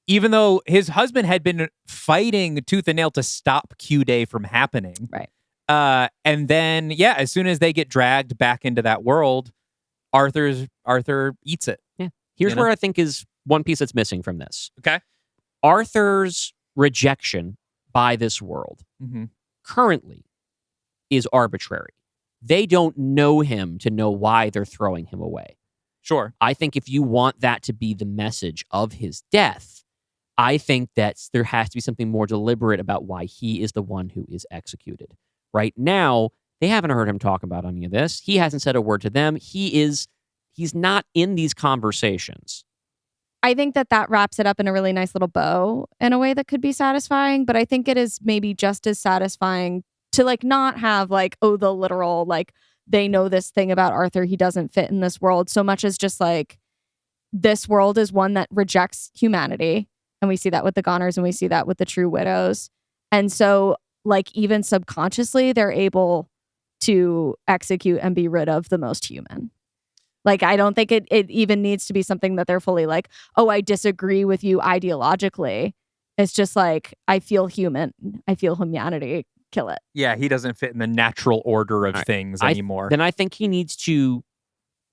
even though his husband had been fighting tooth and nail to stop Q Day from happening. Right. And then, as soon as they get dragged back into that world, Arthur eats it. Yeah. Here's where I think is one piece that's missing from this. Okay. Arthur's rejection by this world currently is arbitrary. They don't know him to know why they're throwing him away. Sure. I think if you want that to be the message of his death, I think that there has to be something more deliberate about why he is the one who is executed. Right now, they haven't heard him talk about any of this. He hasn't said a word to them. He's not in these conversations. I think that wraps it up in a really nice little bow in a way that could be satisfying, but I think it is maybe just as satisfying to like not have like, oh, the literal, like they know this thing about Arthur, he doesn't fit in this world, so much as just like this world is one that rejects humanity. And we see that with the Goners and we see that with the True Widows. And so like even subconsciously, they're able to execute and be rid of the most human. Like, I don't think it even needs to be something that they're fully like, oh, I disagree with you ideologically. It's just like, I feel human. I feel humanity. Kill it. Yeah, he doesn't fit in the natural order of things anymore. Then I think he needs to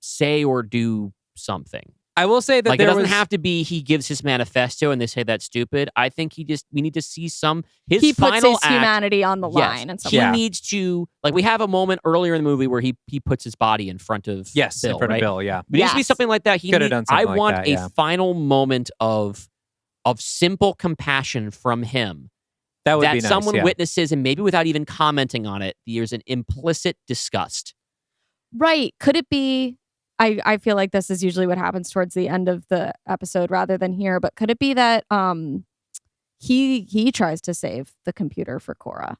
say or do something. I will say that like, it doesn't have to be he gives his manifesto and they say that's stupid. I think we need to see his puts final his act, humanity on the line. And he needs to, like, we have a moment earlier in the movie where he puts his body in front of Bill, in front of Bill, yeah. But it needs to be something like that. Could have done something I want like that, a final moment of simple compassion from him. That would be nice, someone witnesses, and maybe without even commenting on it, there's an implicit disgust. Right. Could it be, I feel like this is usually what happens towards the end of the episode rather than here, but could it be that he tries to save the computer for Cora,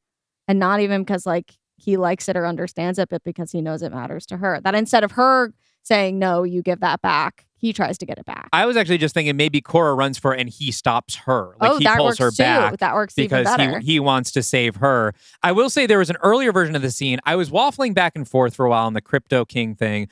and not even because like he likes it or understands it, but because he knows it matters to her, that instead of her saying, no, you give that back, he tries to get it back. I was actually just thinking maybe Cora runs for it and he stops her. Like he that pulls her works too. back. That works even better. Because he wants to save her. I will say there was an earlier version of the scene. I was waffling back and forth for a while on the Crypto King thing,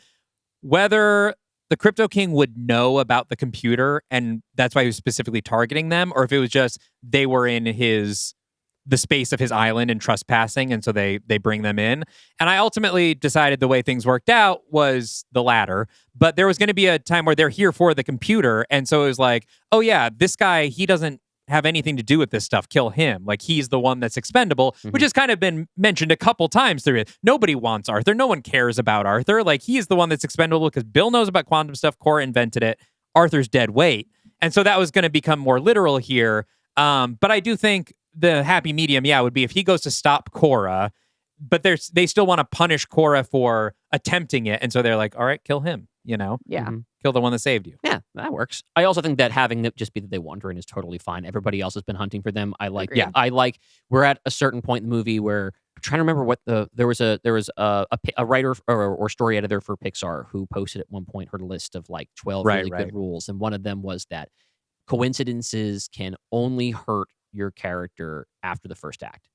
whether the Crypto King would know about the computer and that's why he was specifically targeting them, or if it was just they were in the space of his island and trespassing, and so they bring them in. And I ultimately decided the way things worked out was the latter. But there was going to be a time where they're here for the computer, and so it was like, oh yeah, this guy, he doesn't have anything to do with this stuff. Kill him. Like, he's the one that's expendable, which has kind of been mentioned a couple times through it. Nobody wants Arthur. No one cares about Arthur. Like, he is the one that's expendable because Bill knows about quantum stuff. Cora invented it. Arthur's dead weight. And so that was going to become more literal here. But I do think the happy medium, would be if he goes to stop Cora, but they still want to punish Cora for attempting it. And so they're like, all right, kill him, Yeah. Kill the one that saved you. Yeah, that works. I also think that having it just be that they wander in is totally fine. Everybody else has been hunting for them. Agreed. We're at a certain point in the movie where I'm trying to remember what there was a writer or story editor for Pixar who posted at one point her list of like 12 good rules. And one of them was that coincidences can only hurt your character after the first act.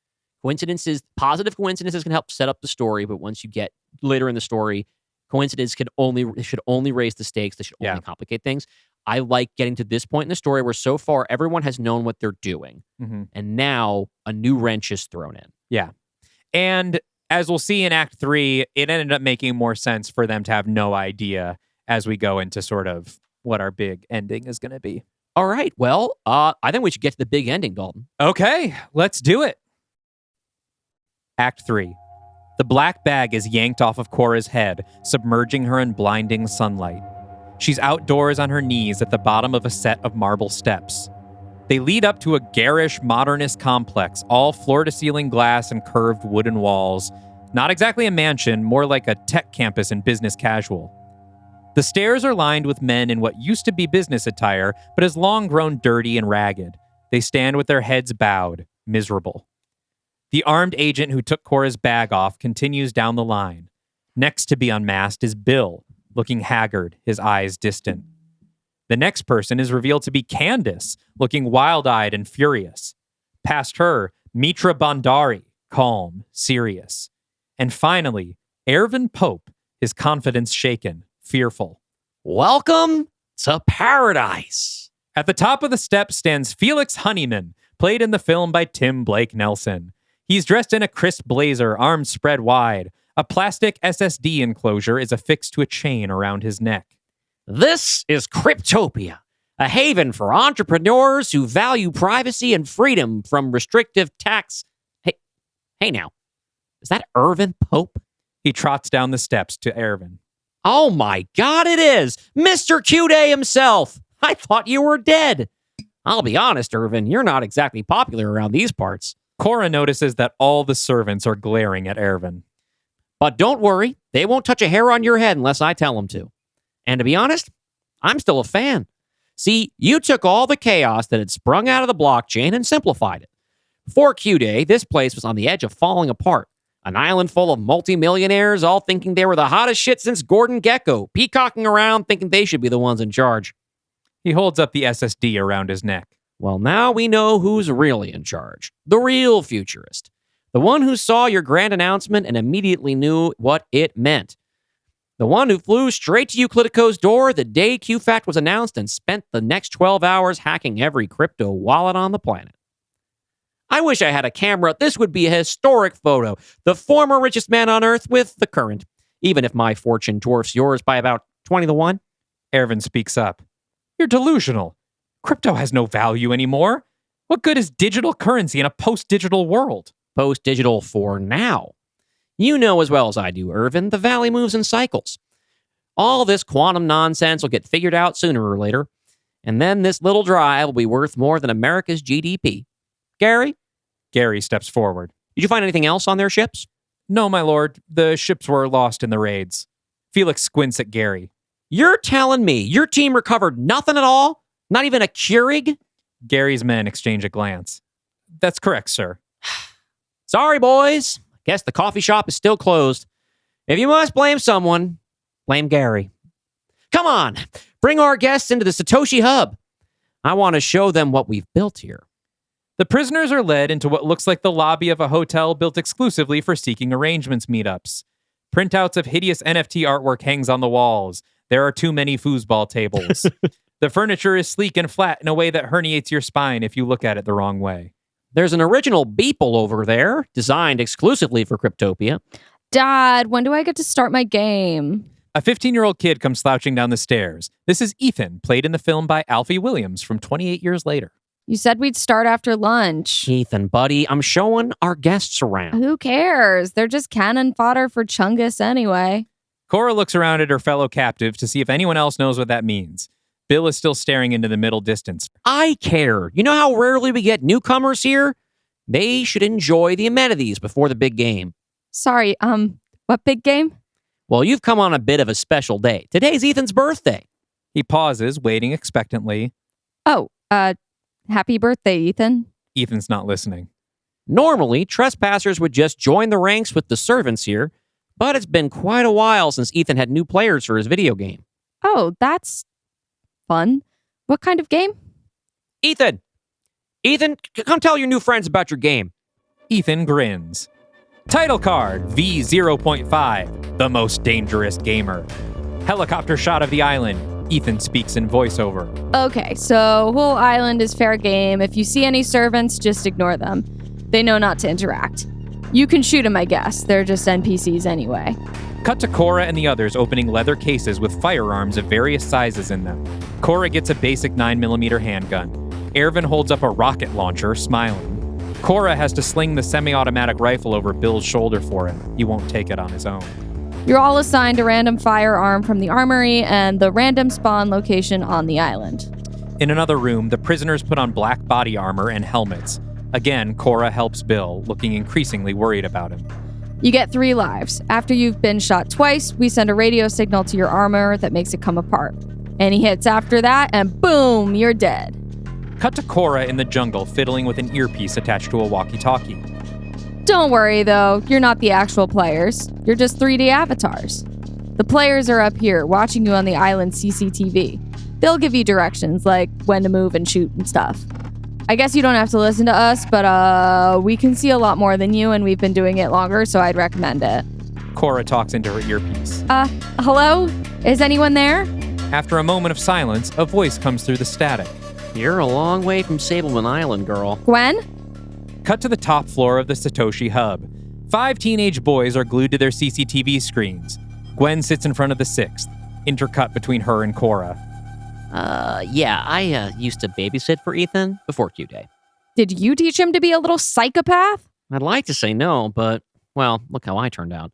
Positive coincidences can help set up the story, but once you get later in the story, coincidence should only raise the stakes. They should only complicate things. I like getting to this point in the story where so far everyone has known what they're doing, and now a new wrench is thrown in. Yeah. And as we'll see in Act 3, it ended up making more sense for them to have no idea as we go into sort of what our big ending is going to be. All right. Well, I think we should get to the big ending, Dalton. Okay, let's do it. Act 3. The black bag is yanked off of Cora's head, submerging her in blinding sunlight. She's outdoors on her knees at the bottom of a set of marble steps. They lead up to a garish, modernist complex, all floor-to-ceiling glass and curved wooden walls. Not exactly a mansion, more like a tech campus and business casual. The stairs are lined with men in what used to be business attire, but has long grown dirty and ragged. They stand with their heads bowed, miserable. The armed agent who took Cora's bag off continues down the line. Next to be unmasked is Bill, looking haggard, his eyes distant. The next person is revealed to be Candace, looking wild-eyed and furious. Past her, Mitra Bhandari, calm, serious. And finally, Ervin Pope, his confidence shaken, fearful. Welcome to paradise. At the top of the steps stands Felix Honeyman, played in the film by Tim Blake Nelson. He's dressed in a crisp blazer, arms spread wide. A plastic SSD enclosure is affixed to a chain around his neck. This is Cryptopia, a haven for entrepreneurs who value privacy and freedom from restrictive tax. Hey now, is that Ervin Pope? He trots down the steps to Ervin. Oh my God, it is Mr. Q-Day himself. I thought you were dead. I'll be honest, Ervin, you're not exactly popular around these parts. Cora notices that all the servants are glaring at Ervin. But don't worry, they won't touch a hair on your head unless I tell them to. And to be honest, I'm still a fan. See, you took all the chaos that had sprung out of the blockchain and simplified it. Before Q-Day, this place was on the edge of falling apart. An island full of multimillionaires all thinking they were the hottest shit since Gordon Gekko, peacocking around thinking they should be the ones in charge. He holds up the SSD around his neck. Well, now we know who's really in charge. The real futurist. The one who saw your grand announcement and immediately knew what it meant. The one who flew straight to Euclidico's door the day QFACT was announced and spent the next 12 hours hacking every crypto wallet on the planet. I wish I had a camera. This would be a historic photo. The former richest man on Earth with the current. Even if my fortune dwarfs yours by about 20 to 1. Ervin speaks up. You're delusional. Crypto has no value anymore. What good is digital currency in a post-digital world? Post-digital for now. You know as well as I do, Ervin, the valley moves in cycles. All this quantum nonsense will get figured out sooner or later, and then this little drive will be worth more than America's GDP. Gary? Gary steps forward. Did you find anything else on their ships? No, my lord. The ships were lost in the raids. Felix squints at Gary. You're telling me your team recovered nothing at all? Not even a Keurig? Gary's men exchange a glance. That's correct, sir. Sorry, boys. Guess the coffee shop is still closed. If you must blame someone, blame Gary. Come on, bring our guests into the Satoshi Hub. I want to show them what we've built here. The prisoners are led into what looks like the lobby of a hotel built exclusively for seeking arrangements meetups. Printouts of hideous NFT artwork hangs on the walls. There are too many foosball tables. The furniture is sleek and flat in a way that herniates your spine if you look at it the wrong way. There's an original Beeple over there, designed exclusively for Cryptopia. Dad, when do I get to start my game? A 15-year-old kid comes slouching down the stairs. This is Ethan, played in the film by Alfie Williams from 28 years later. You said we'd start after lunch. Ethan, buddy, I'm showing our guests around. Who cares? They're just cannon fodder for Chungus anyway. Cora looks around at her fellow captive to see if anyone else knows what that means. Bill is still staring into the middle distance. I care. You know how rarely we get newcomers here? They should enjoy the amenities before the big game. Sorry, what big game? Well, you've come on a bit of a special day. Today's Ethan's birthday. He pauses, waiting expectantly. Oh, happy birthday, Ethan. Ethan's not listening. Normally, trespassers would just join the ranks with the servants here, but it's been quite a while since Ethan had new players for his video game. Oh, that's fun. What kind of game? Ethan, come tell your new friends about your game. Ethan grins. Title card, V0.5, the most dangerous gamer. Helicopter shot of the island. Ethan speaks in voiceover. Okay, so whole island is fair game. If you see any servants, just ignore them. They know not to interact. You can shoot them, I guess. They're just NPCs anyway. Cut to Cora and the others opening leather cases with firearms of various sizes in them. Cora gets a basic 9mm handgun. Ervin holds up a rocket launcher, smiling. Cora has to sling the semi-automatic rifle over Bill's shoulder for him. He won't take it on his own. You're all assigned a random firearm from the armory and the random spawn location on the island. In another room, the prisoners put on black body armor and helmets. Again, Cora helps Bill, looking increasingly worried about him. You get 3 lives. After you've been shot twice, we send a radio signal to your armor that makes it come apart. Any hits after that, and boom, you're dead. Cut to Cora in the jungle fiddling with an earpiece attached to a walkie-talkie. Don't worry, though. You're not the actual players. You're just 3D avatars. The players are up here, watching you on the island CCTV. They'll give you directions, like when to move and shoot and stuff. I guess you don't have to listen to us, but we can see a lot more than you, and we've been doing it longer, so I'd recommend it. Cora talks into her earpiece. Hello? Is anyone there? After a moment of silence, a voice comes through the static. You're a long way from Sableman Island, girl. Gwen? Cut to the top floor of the Satoshi hub. 5 teenage boys are glued to their CCTV screens. Gwen sits in front of the 6th, intercut between her and Cora. Yeah, I used to babysit for Ethan before Q Day. Did you teach him to be a little psychopath? I'd like to say no, but, well, look how I turned out.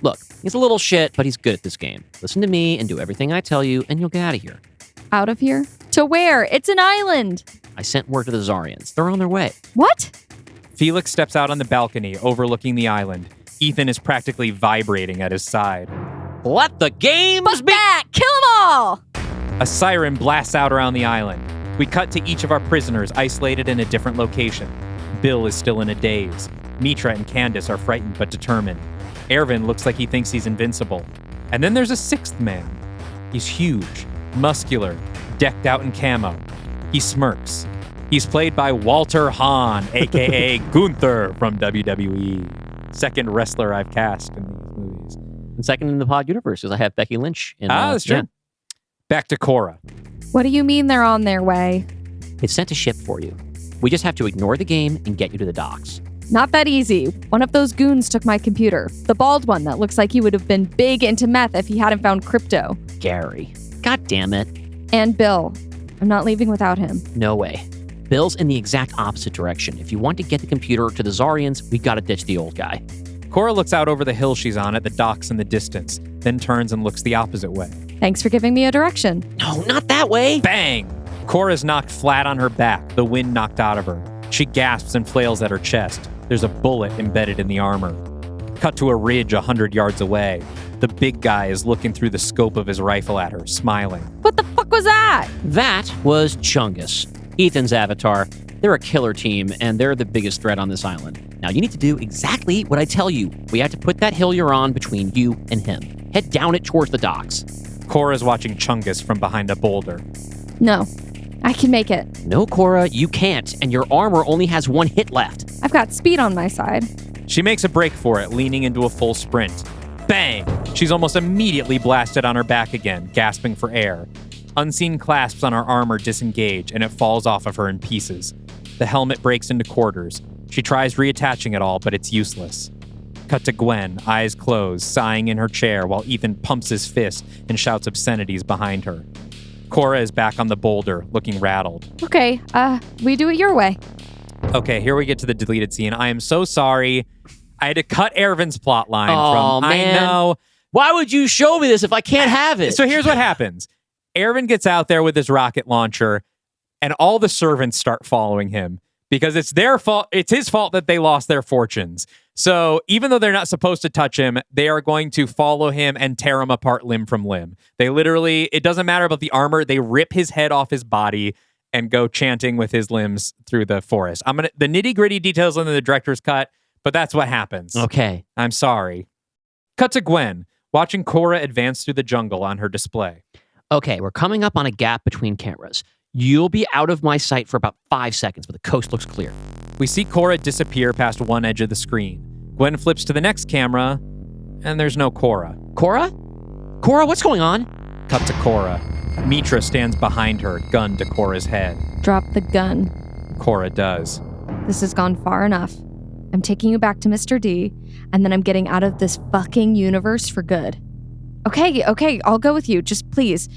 Look, he's a little shit, but he's good at this game. Listen to me and do everything I tell you, and you'll get out of here. Out of here? To where? It's an island. I sent word to the Zarians. They're on their way. What? Felix steps out on the balcony overlooking the island. Ethan is practically vibrating at his side. Let the games Bust back! Kill them all! A siren blasts out around the island. We cut to each of our prisoners isolated in a different location. Bill is still in a daze. Mitra and Candace are frightened but determined. Ervin looks like he thinks he's invincible. And then there's a 6th man. He's huge, muscular, decked out in camo. He smirks. He's played by Walter Hahn, a.k.a. Gunther from WWE. 2nd wrestler I've cast in these movies. And 2nd in the pod universe, because I have Becky Lynch. That's true. Yeah. Back to Cora. What do you mean they're on their way? They've sent a ship for you. We just have to ignore the game and get you to the docks. Not that easy. One of those goons took my computer. The bald one that looks like he would have been big into meth if he hadn't found crypto. Gary. God damn it. And Bill. I'm not leaving without him. No way. Bill's in the exact opposite direction. If you want to get the computer to the Zarians, we gotta ditch the old guy. Cora looks out over the hill she's on at the docks in the distance, then turns and looks the opposite way. Thanks for giving me a direction. No, not that way. Bang! Cora's knocked flat on her back, the wind knocked out of her. She gasps and flails at her chest. There's a bullet embedded in the armor. Cut to a ridge 100 yards away. The big guy is looking through the scope of his rifle at her, smiling. What the fuck was that? That was Chungus, Ethan's avatar. They're a killer team, and they're the biggest threat on this island. Now, you need to do exactly what I tell you. We have to put that hill you're on between you and him. Head down it towards the docks. Cora's watching Chungus from behind a boulder. No, I can make it. No, Cora, you can't, and your armor only has 1 hit left. I've got speed on my side. She makes a break for it, leaning into a full sprint. Bang! She's almost immediately blasted on her back again, gasping for air. Unseen clasps on her armor disengage, and it falls off of her in pieces. The helmet breaks into quarters. She tries reattaching it all, but it's useless. Cut to Gwen, eyes closed, sighing in her chair while Ethan pumps his fist and shouts obscenities behind her. Cora is back on the boulder, looking rattled. Okay, we do it your way. Okay, here we get to the deleted scene. I am so sorry. I had to cut Ervin's plot line man. I know. Why would you show me this if I can't have it? So here's what happens. Ervin gets out there with his rocket launcher, and all the servants start following him because it's their fault. It's his fault that they lost their fortunes. So even though they're not supposed to touch him, they are going to follow him and tear him apart limb from limb. They literally, it doesn't matter about the armor. They rip his head off his body and go chanting with his limbs through the forest. The nitty gritty details in the director's cut, but that's what happens. Okay. I'm sorry. Cut to Gwen, watching Cora advance through the jungle on her display. Okay, we're coming up on a gap between cameras. You'll be out of my sight for about 5 seconds, but the coast looks clear. We see Cora disappear past one edge of the screen. Gwen flips to the next camera, and there's no Cora. Cora? Cora, what's going on? Cut to Cora. Mitra stands behind her, gun to Cora's head. Drop the gun. Cora does. This has gone far enough. I'm taking you back to Mr. D, and then I'm getting out of this fucking universe for good. Okay, I'll go with you. Just please,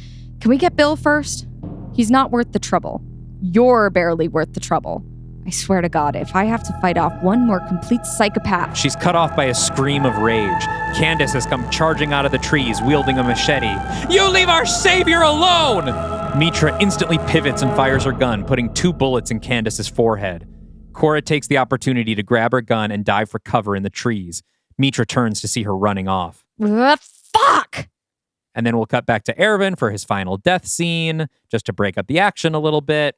can we get Bill first? He's not worth the trouble. You're barely worth the trouble. I swear to God, if I have to fight off one more complete psychopath. She's cut off by a scream of rage. Candace has come charging out of the trees, wielding a machete. You leave our savior alone! Mitra instantly pivots and fires her gun, putting 2 bullets in Candace's forehead. Cora takes the opportunity to grab her gun and dive for cover in the trees. Mitra turns to see her running off. Fuck! And then we'll cut back to Ervin for his final death scene, just to break up the action a little bit.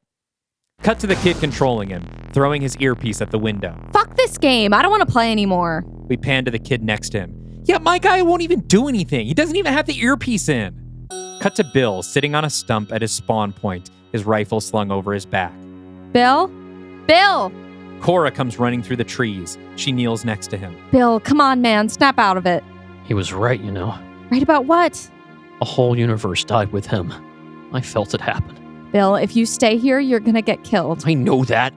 Cut to the kid controlling him, throwing his earpiece at the window. Fuck this game. I don't want to play anymore. We pan to the kid next to him. Yeah, my guy won't even do anything. He doesn't even have the earpiece in. Cut to Bill sitting on a stump at his spawn point, his rifle slung over his back. Bill? Bill! Cora comes running through the trees. She kneels next to him. Bill, come on, man. Snap out of it. He was right, you know. Right about what? A whole universe died with him. I felt it happen. Bill, if you stay here, you're gonna get killed. I know that.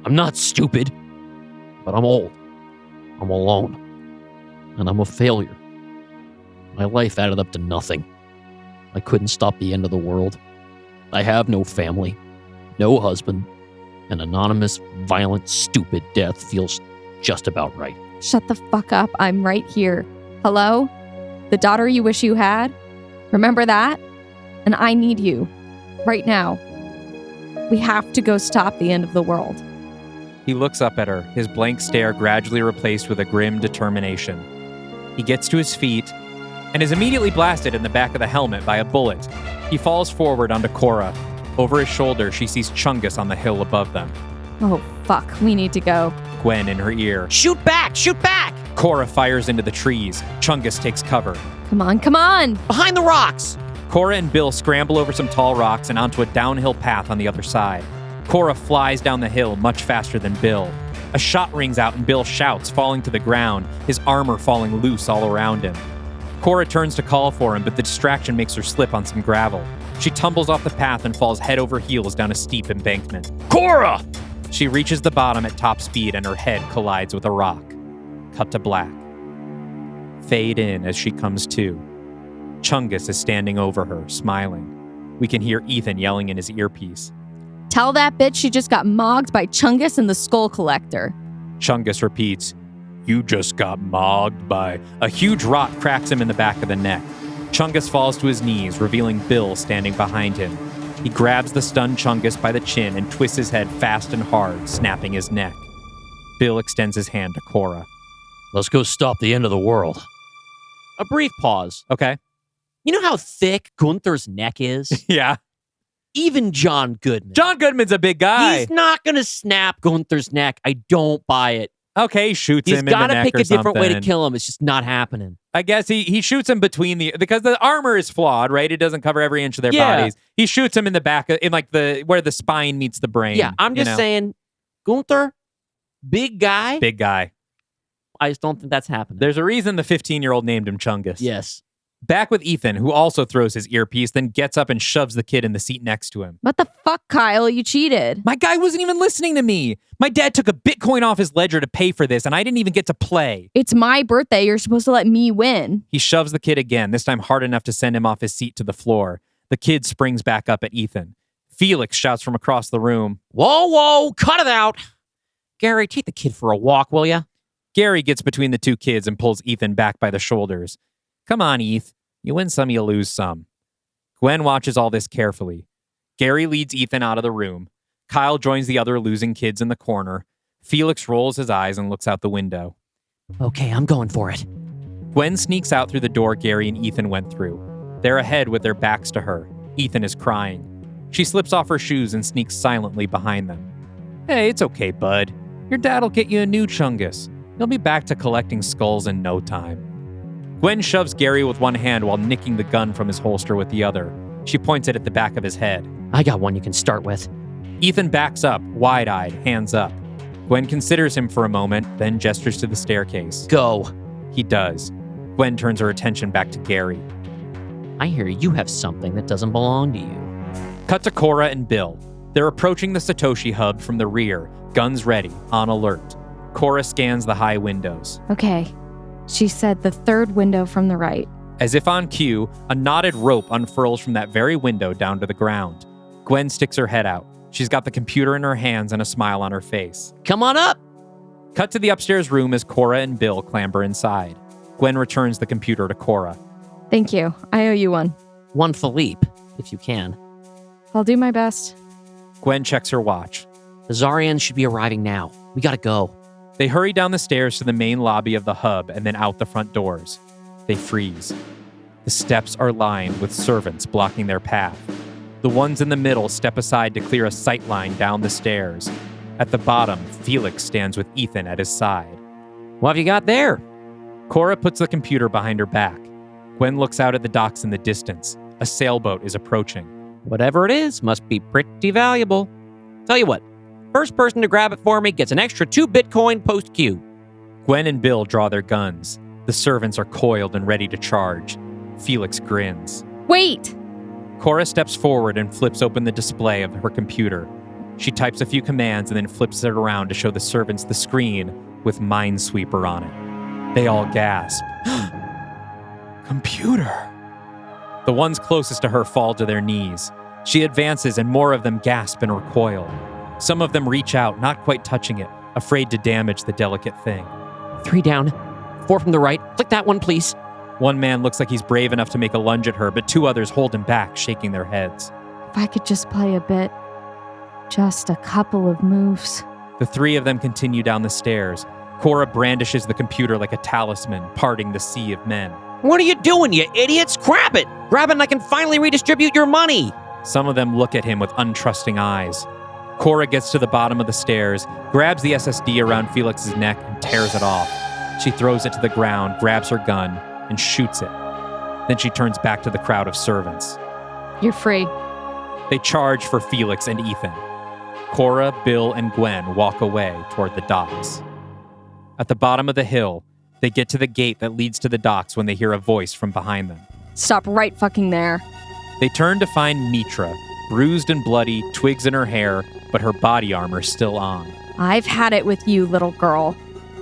I'm not stupid. But I'm old. I'm alone. And I'm a failure. My life added up to nothing. I couldn't stop the end of the world. I have no family, no husband. An anonymous, violent, stupid death feels just about right. Shut the fuck up. I'm right here. Hello? The daughter you wish you had? Remember that? And I need you. Right now. We have to go stop the end of the world. He looks up at her, his blank stare gradually replaced with a grim determination. He gets to his feet and is immediately blasted in the back of the helmet by a bullet. He falls forward onto Cora. Over his shoulder, she sees Chungus on the hill above them. Oh, fuck. We need to go. Gwen in her ear. Shoot back! Shoot back! Cora fires into the trees. Chungus takes cover. Come on, come on! Behind the rocks! Cora and Bill scramble over some tall rocks and onto a downhill path on the other side. Cora flies down the hill much faster than Bill. A shot rings out and Bill shouts, falling to the ground, his armor falling loose all around him. Cora turns to call for him, but the distraction makes her slip on some gravel. She tumbles off the path and falls head over heels down a steep embankment. Cora! She reaches the bottom at top speed and her head collides with a rock. Cut to black. Fade in as she comes to. Chungus is standing over her, smiling. We can hear Ethan yelling in his earpiece. Tell that bitch she just got mogged by Chungus and the Skull Collector. Chungus repeats, You just got mogged by... A huge rock cracks him in the back of the neck. Chungus falls to his knees, revealing Bill standing behind him. He grabs the stunned Chungus by the chin and twists his head fast and hard, snapping his neck. Bill extends his hand to Cora. Let's go stop the end of the world. A brief pause. Okay. You know how thick Gunther's neck is? Yeah. Even John Goodman. John Goodman's a big guy. He's not going to snap Gunther's neck. I don't buy it. Okay, he shoots him in the neck or something. He's got to pick a different way to kill him. It's just not happening. I guess he shoots him between because the armor is flawed, right? It doesn't cover every inch of their bodies. He shoots him in the back, in like where the spine meets the brain. Yeah, I'm just saying, Gunther, big guy. Big guy. I just don't think that's happening. There's a reason the 15-year-old named him Chungus. Yes. Back with Ethan, who also throws his earpiece, then gets up and shoves the kid in the seat next to him. What the fuck, Kyle? You cheated. My guy wasn't even listening to me. My dad took a Bitcoin off his ledger to pay for this, and I didn't even get to play. It's my birthday. You're supposed to let me win. He shoves the kid again, this time hard enough to send him off his seat to the floor. The kid springs back up at Ethan. Felix shouts from across the room, Whoa, cut it out. Gary, take the kid for a walk, will ya? Gary gets between the two kids and pulls Ethan back by the shoulders. Come on, Eth. You win some, you lose some. Gwen watches all this carefully. Gary leads Ethan out of the room. Kyle joins the other losing kids in the corner. Felix rolls his eyes and looks out the window. Okay, I'm going for it. Gwen sneaks out through the door Gary and Ethan went through. They're ahead with their backs to her. Ethan is crying. She slips off her shoes and sneaks silently behind them. Hey, it's okay, bud. Your dad'll get you a new Chungus. He'll be back to collecting skulls in no time. Gwen shoves Gary with one hand while nicking the gun from his holster with the other. She points it at the back of his head. I got one you can start with. Ethan backs up, wide-eyed, hands up. Gwen considers him for a moment, then gestures to the staircase. Go. He does. Gwen turns her attention back to Gary. I hear you have something that doesn't belong to you. Cut to Cora and Bill. They're approaching the Satoshi hub from the rear, guns ready, on alert. Cora scans the high windows. Okay. She said the third window from the right. As if on cue, a knotted rope unfurls from that very window down to the ground. Gwen sticks her head out. She's got the computer in her hands and a smile on her face. Come on up. Cut to the upstairs room as Cora and Bill clamber inside. Gwen returns the computer to Cora. Thank you. I owe you one. One Philippe, if you can. I'll do my best. Gwen checks her watch. The Zarians should be arriving now. We gotta go. They hurry down the stairs to the main lobby of the hub and then out the front doors. They freeze. The steps are lined with servants blocking their path. The ones in the middle step aside to clear a sight line down the stairs. At the bottom, Felix stands with Ethan at his side. What have you got there? Cora puts the computer behind her back. Gwen looks out at the docks in the distance. A sailboat is approaching. Whatever it is must be pretty valuable. Tell you what, first person to grab it for me gets an extra 2 Bitcoin post-queue. Gwen and Bill draw their guns. The servants are coiled and ready to charge. Felix grins. Wait! Cora steps forward and flips open the display of her computer. She types a few commands and then flips it around to show the servants the screen with Minesweeper on it. They all gasp. Computer! The ones closest to her fall to their knees. She advances and more of them gasp and recoil. Some of them reach out, not quite touching it, afraid to damage the delicate thing. 3 down, 4 from the right. Click that one, please. One man looks like he's brave enough to make a lunge at her, but 2 others hold him back, shaking their heads. If I could just play a bit. Just a couple of moves. The 3 of them continue down the stairs. Cora brandishes the computer like a talisman, parting the sea of men. What are you doing, you idiots? Grab it! Grab it and I can finally redistribute your money! Some of them look at him with untrusting eyes. Cora gets to the bottom of the stairs, grabs the SSD around Felix's neck, and tears it off. She throws it to the ground, grabs her gun, and shoots it. Then she turns back to the crowd of servants. You're free. They charge for Felix and Ethan. Cora, Bill, and Gwen walk away toward the docks. At the bottom of the hill, they get to the gate that leads to the docks when they hear a voice from behind them. Stop right fucking there. They turn to find Mitra, bruised and bloody, twigs in her hair, but her body armor still on. I've had it with you, little girl.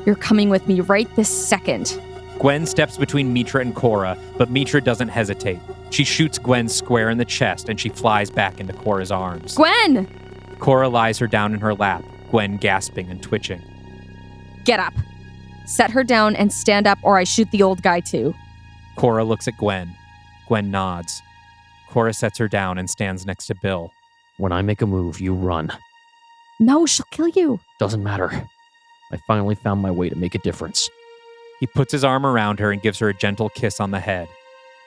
You're coming with me right this second. Gwen steps between Mitra and Cora, but Mitra doesn't hesitate. She shoots Gwen square in the chest, and she flies back into Cora's arms. Gwen! Cora lies her down in her lap, Gwen gasping and twitching. Get up. Set her down and stand up or I shoot the old guy too. Cora looks at Gwen. Gwen nods. Cora sets her down and stands next to Bill. When I make a move, you run. No, she'll kill you. Doesn't matter. I finally found my way to make a difference. He puts his arm around her and gives her a gentle kiss on the head.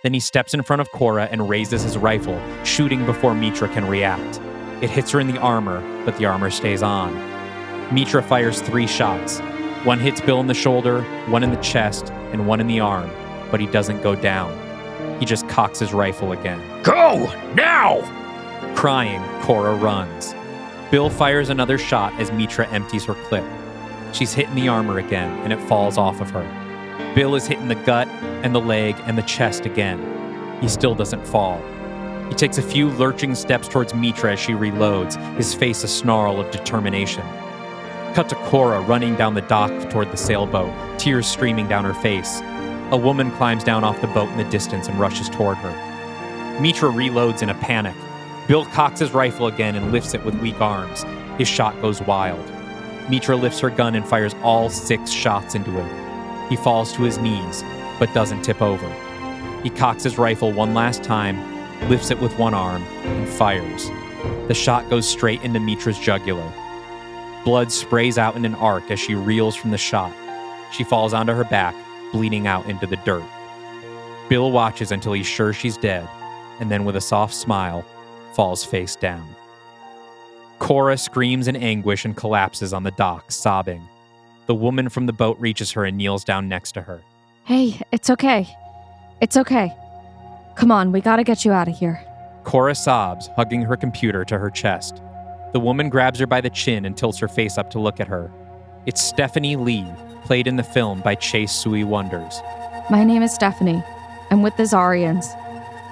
Then he steps in front of Cora and raises his rifle, shooting before Mitra can react. It hits her in the armor, but the armor stays on. Mitra fires 3 shots. One hits Bill in the shoulder, one in the chest, and one in the arm, but he doesn't go down. He just cocks his rifle again. Go! Now! Crying, Cora runs. Bill fires another shot as Mitra empties her clip. She's hitting the armor again, and it falls off of her. Bill is hitting the gut and the leg and the chest again. He still doesn't fall. He takes a few lurching steps towards Mitra as she reloads, his face a snarl of determination. Cut to Cora running down the dock toward the sailboat, tears streaming down her face. A woman climbs down off the boat in the distance and rushes toward her. Mitra reloads in a panic. Bill cocks his rifle again and lifts it with weak arms. His shot goes wild. Mitra lifts her gun and fires all 6 shots into him. He falls to his knees, but doesn't tip over. He cocks his rifle one last time, lifts it with one arm, and fires. The shot goes straight into Mitra's jugular. Blood sprays out in an arc as she reels from the shot. She falls onto her back, bleeding out into the dirt. Bill watches until he's sure she's dead, and then with a soft smile, falls face down. Cora screams in anguish and collapses on the dock, sobbing. The woman from the boat reaches her and kneels down next to her. Hey, it's okay. It's okay. Come on, we gotta get you out of here. Cora sobs, hugging her computer to her chest. The woman grabs her by the chin and tilts her face up to look at her. It's Stephanie Lee, played in the film by Chase Sui Wonders. My name is Stephanie. I'm with the Zarians.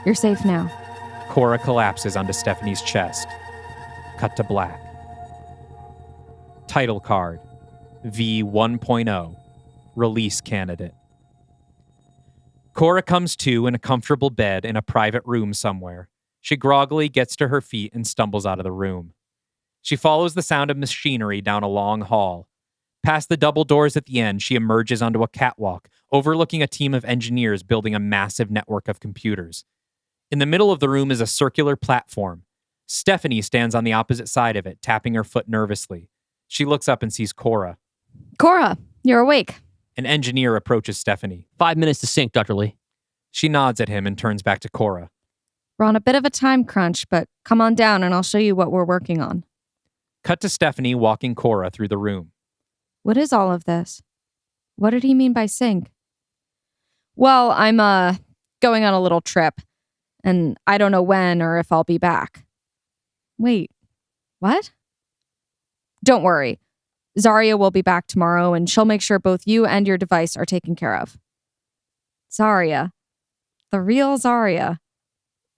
You're safe now. Cora collapses onto Stephanie's chest. Cut to black. Title card. V 1.0. Release candidate. Cora comes to in a comfortable bed in a private room somewhere. She groggily gets to her feet and stumbles out of the room. She follows the sound of machinery down a long hall. Past the double doors at the end, she emerges onto a catwalk, overlooking a team of engineers building a massive network of computers. In the middle of the room is a circular platform. Stephanie stands on the opposite side of it, tapping her foot nervously. She looks up and sees Cora. Cora, you're awake. An engineer approaches Stephanie. 5 minutes to sync, Dr. Lee. She nods at him and turns back to Cora. We're on a bit of a time crunch, but come on down and I'll show you what we're working on. Cut to Stephanie walking Cora through the room. What is all of this? What did he mean by sync? Well, I'm going on a little trip, and I don't know when or if I'll be back. Wait, what? Don't worry. Zarya will be back tomorrow, and she'll make sure both you and your device are taken care of. Zarya. The real Zarya.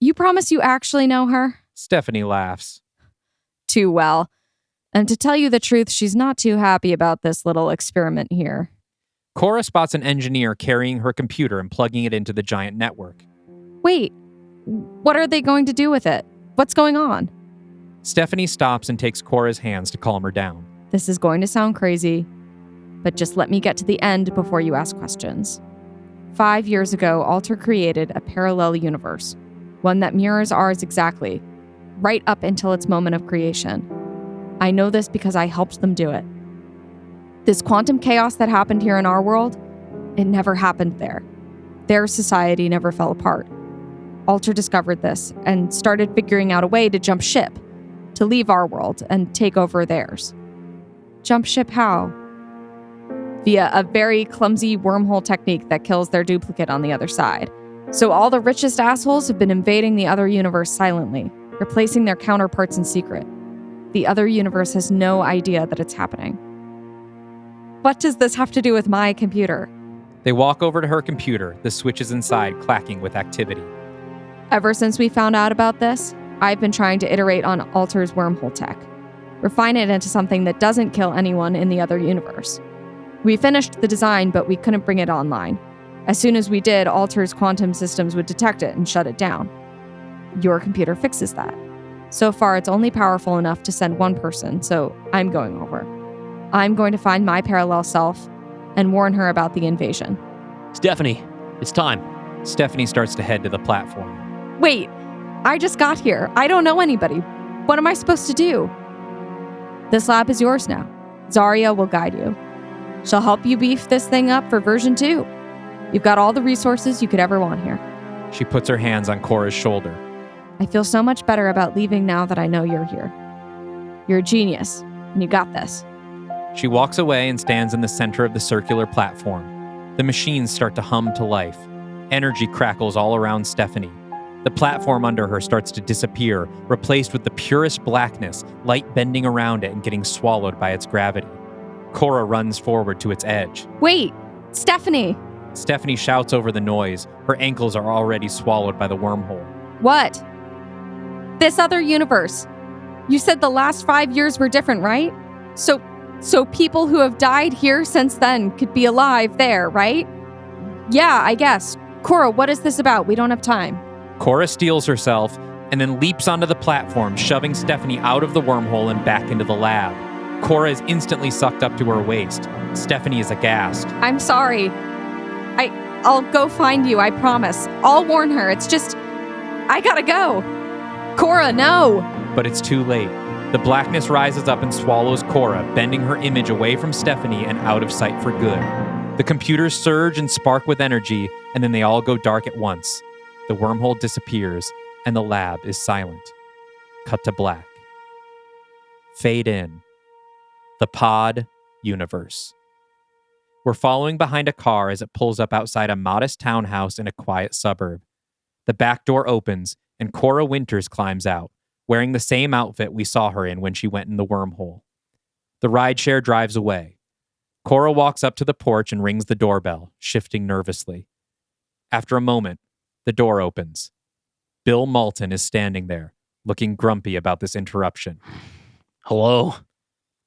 You promise you actually know her? Stephanie laughs. Too well. And to tell you the truth, she's not too happy about this little experiment here. Cora spots an engineer carrying her computer and plugging it into the giant network. Wait, what are they going to do with it? What's going on? Stephanie stops and takes Cora's hands to calm her down. This is going to sound crazy, but just let me get to the end before you ask questions. 5 years ago, Alter created a parallel universe, one that mirrors ours exactly, right up until its moment of creation. I know this because I helped them do it. This quantum chaos that happened here in our world, it never happened there. Their society never fell apart. Alter discovered this and started figuring out a way to jump ship, to leave our world and take over theirs. Jump ship how? Via a very clumsy wormhole technique that kills their duplicate on the other side. So all the richest assholes have been invading the other universe silently, replacing their counterparts in secret. The other universe has no idea that it's happening. What does this have to do with my computer? They walk over to her computer, the switches inside clacking with activity. Ever since we found out about this, I've been trying to iterate on Alter's wormhole tech. Refine it into something that doesn't kill anyone in the other universe. We finished the design, but we couldn't bring it online. As soon as we did, Alter's quantum systems would detect it and shut it down. Your computer fixes that. So far, it's only powerful enough to send one person, so I'm going over. I'm going to find my parallel self and warn her about the invasion. Stephanie, it's time. Stephanie starts to head to the platform. Wait, I just got here. I don't know anybody. What am I supposed to do? This lab is yours now. Zarya will guide you. She'll help you beef this thing up for version 2. You've got all the resources you could ever want here. She puts her hands on Cora's shoulder. I feel so much better about leaving now that I know you're here. You're a genius, and you got this. She walks away and stands in the center of the circular platform. The machines start to hum to life. Energy crackles all around Stephanie. The platform under her starts to disappear, replaced with the purest blackness, light bending around it and getting swallowed by its gravity. Cora runs forward to its edge. Wait, Stephanie. Stephanie shouts over the noise. Her ankles are already swallowed by the wormhole. What? This other universe. You said the last 5 years were different, right? So people who have died here since then could be alive there, right? Yeah, I guess. Cora, what is this about? We don't have time. Cora steels herself and then leaps onto the platform, shoving Stephanie out of the wormhole and back into the lab. Cora is instantly sucked up to her waist. Stephanie is aghast. I'm sorry. I'll go find you, I promise. I'll warn her. It's just, I gotta go. Cora, no! But it's too late. The blackness rises up and swallows Cora, bending her image away from Stephanie and out of sight for good. The computers surge and spark with energy, and then they all go dark at once. The wormhole disappears, and the lab is silent. Cut to black. Fade in. The pod universe. We're following behind a car as it pulls up outside a modest townhouse in a quiet suburb. The back door opens, and Cora Winters climbs out, wearing the same outfit we saw her in when she went in the wormhole. The rideshare drives away. Cora walks up to the porch and rings the doorbell, shifting nervously. After a moment, the door opens. Bill Malton is standing there, looking grumpy about this interruption. Hello?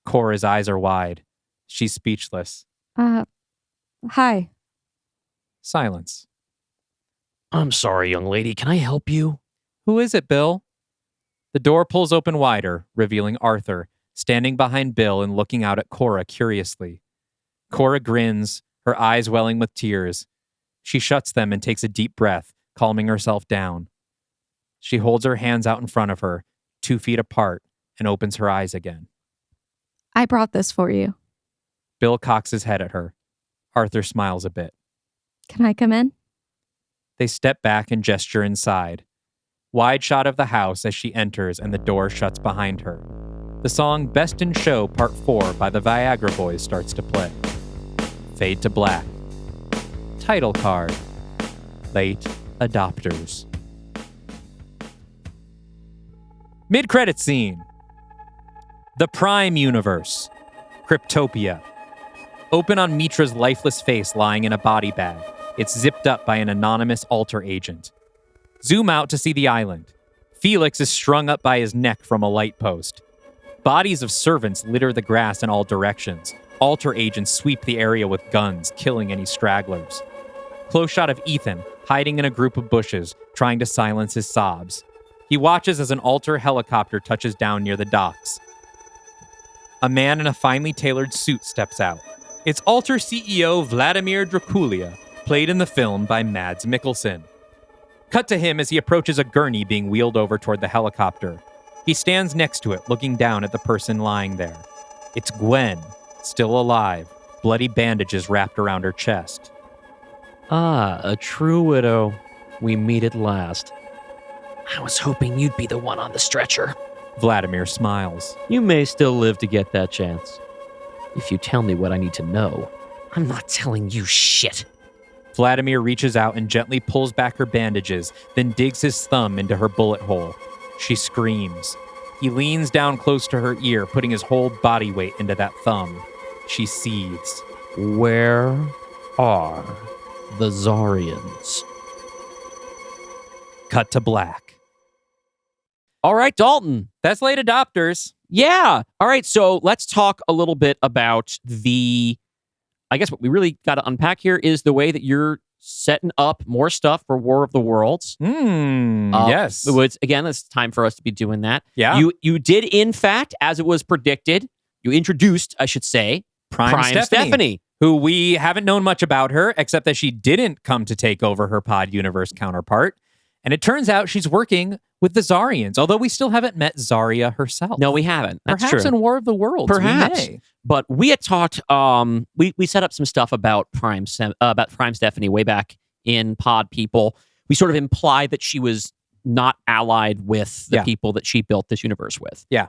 Cora's eyes are wide. She's speechless. Hi. Silence. I'm sorry, young lady. Can I help you? Who is it, Bill? The door pulls open wider, revealing Arthur, standing behind Bill and looking out at Cora curiously. Cora grins, her eyes welling with tears. She shuts them and takes a deep breath, calming herself down. She holds her hands out in front of her, 2 feet apart, and opens her eyes again. I brought this for you. Bill cocks his head at her. Arthur smiles a bit. Can I come in? They step back and gesture inside. Wide shot of the house as she enters and the door shuts behind her. The song Best in Show Part 4 by the Viagra Boys starts to play. Fade to black. Title card. Late adopters. Mid-credit scene. The Prime Universe. Cryptopia. Open on Mitra's lifeless face lying in a body bag. It's zipped up by an anonymous alter agent. Zoom out to see the island. Felix is strung up by his neck from a light post. Bodies of servants litter the grass in all directions. Alter agents sweep the area with guns, killing any stragglers. Close shot of Ethan, hiding in a group of bushes, trying to silence his sobs. He watches as an alter helicopter touches down near the docks. A man in a finely tailored suit steps out. It's alter CEO Vladimir Draculia, played in the film by Mads Mikkelsen. Cut to him as he approaches a gurney being wheeled over toward the helicopter. He stands next to it, looking down at the person lying there. It's Gwen, still alive, bloody bandages wrapped around her chest. Ah, a true widow. We meet at last. I was hoping you'd be the one on the stretcher. Vladimir smiles. You may still live to get that chance. If you tell me what I need to know. I'm not telling you shit. Vladimir reaches out and gently pulls back her bandages, then digs his thumb into her bullet hole. She screams. He leans down close to her ear, putting his whole body weight into that thumb. She seethes. Where are the Zarians? Cut to black. All right, Dalton. That's late adopters. Yeah. All right. So let's talk a little bit about I guess what we really got to unpack here is the way that you're setting up more stuff for War of the Worlds. Yes. Again, it's time for us to be doing that. Yeah. You did, in fact, as it was predicted, you introduced, I should say, Prime Stephanie, who we haven't known much about her, except that she didn't come to take over her pod universe counterpart. And it turns out she's working with the Zarians, although we still haven't met Zarya herself. No, we haven't. That's Perhaps true. in War of the Worlds, Perhaps. we may. But we had talked, we set up some stuff about Prime Stephanie way back in Pod People. We sort of implied that she was not allied with the people that she built this universe with. Yeah.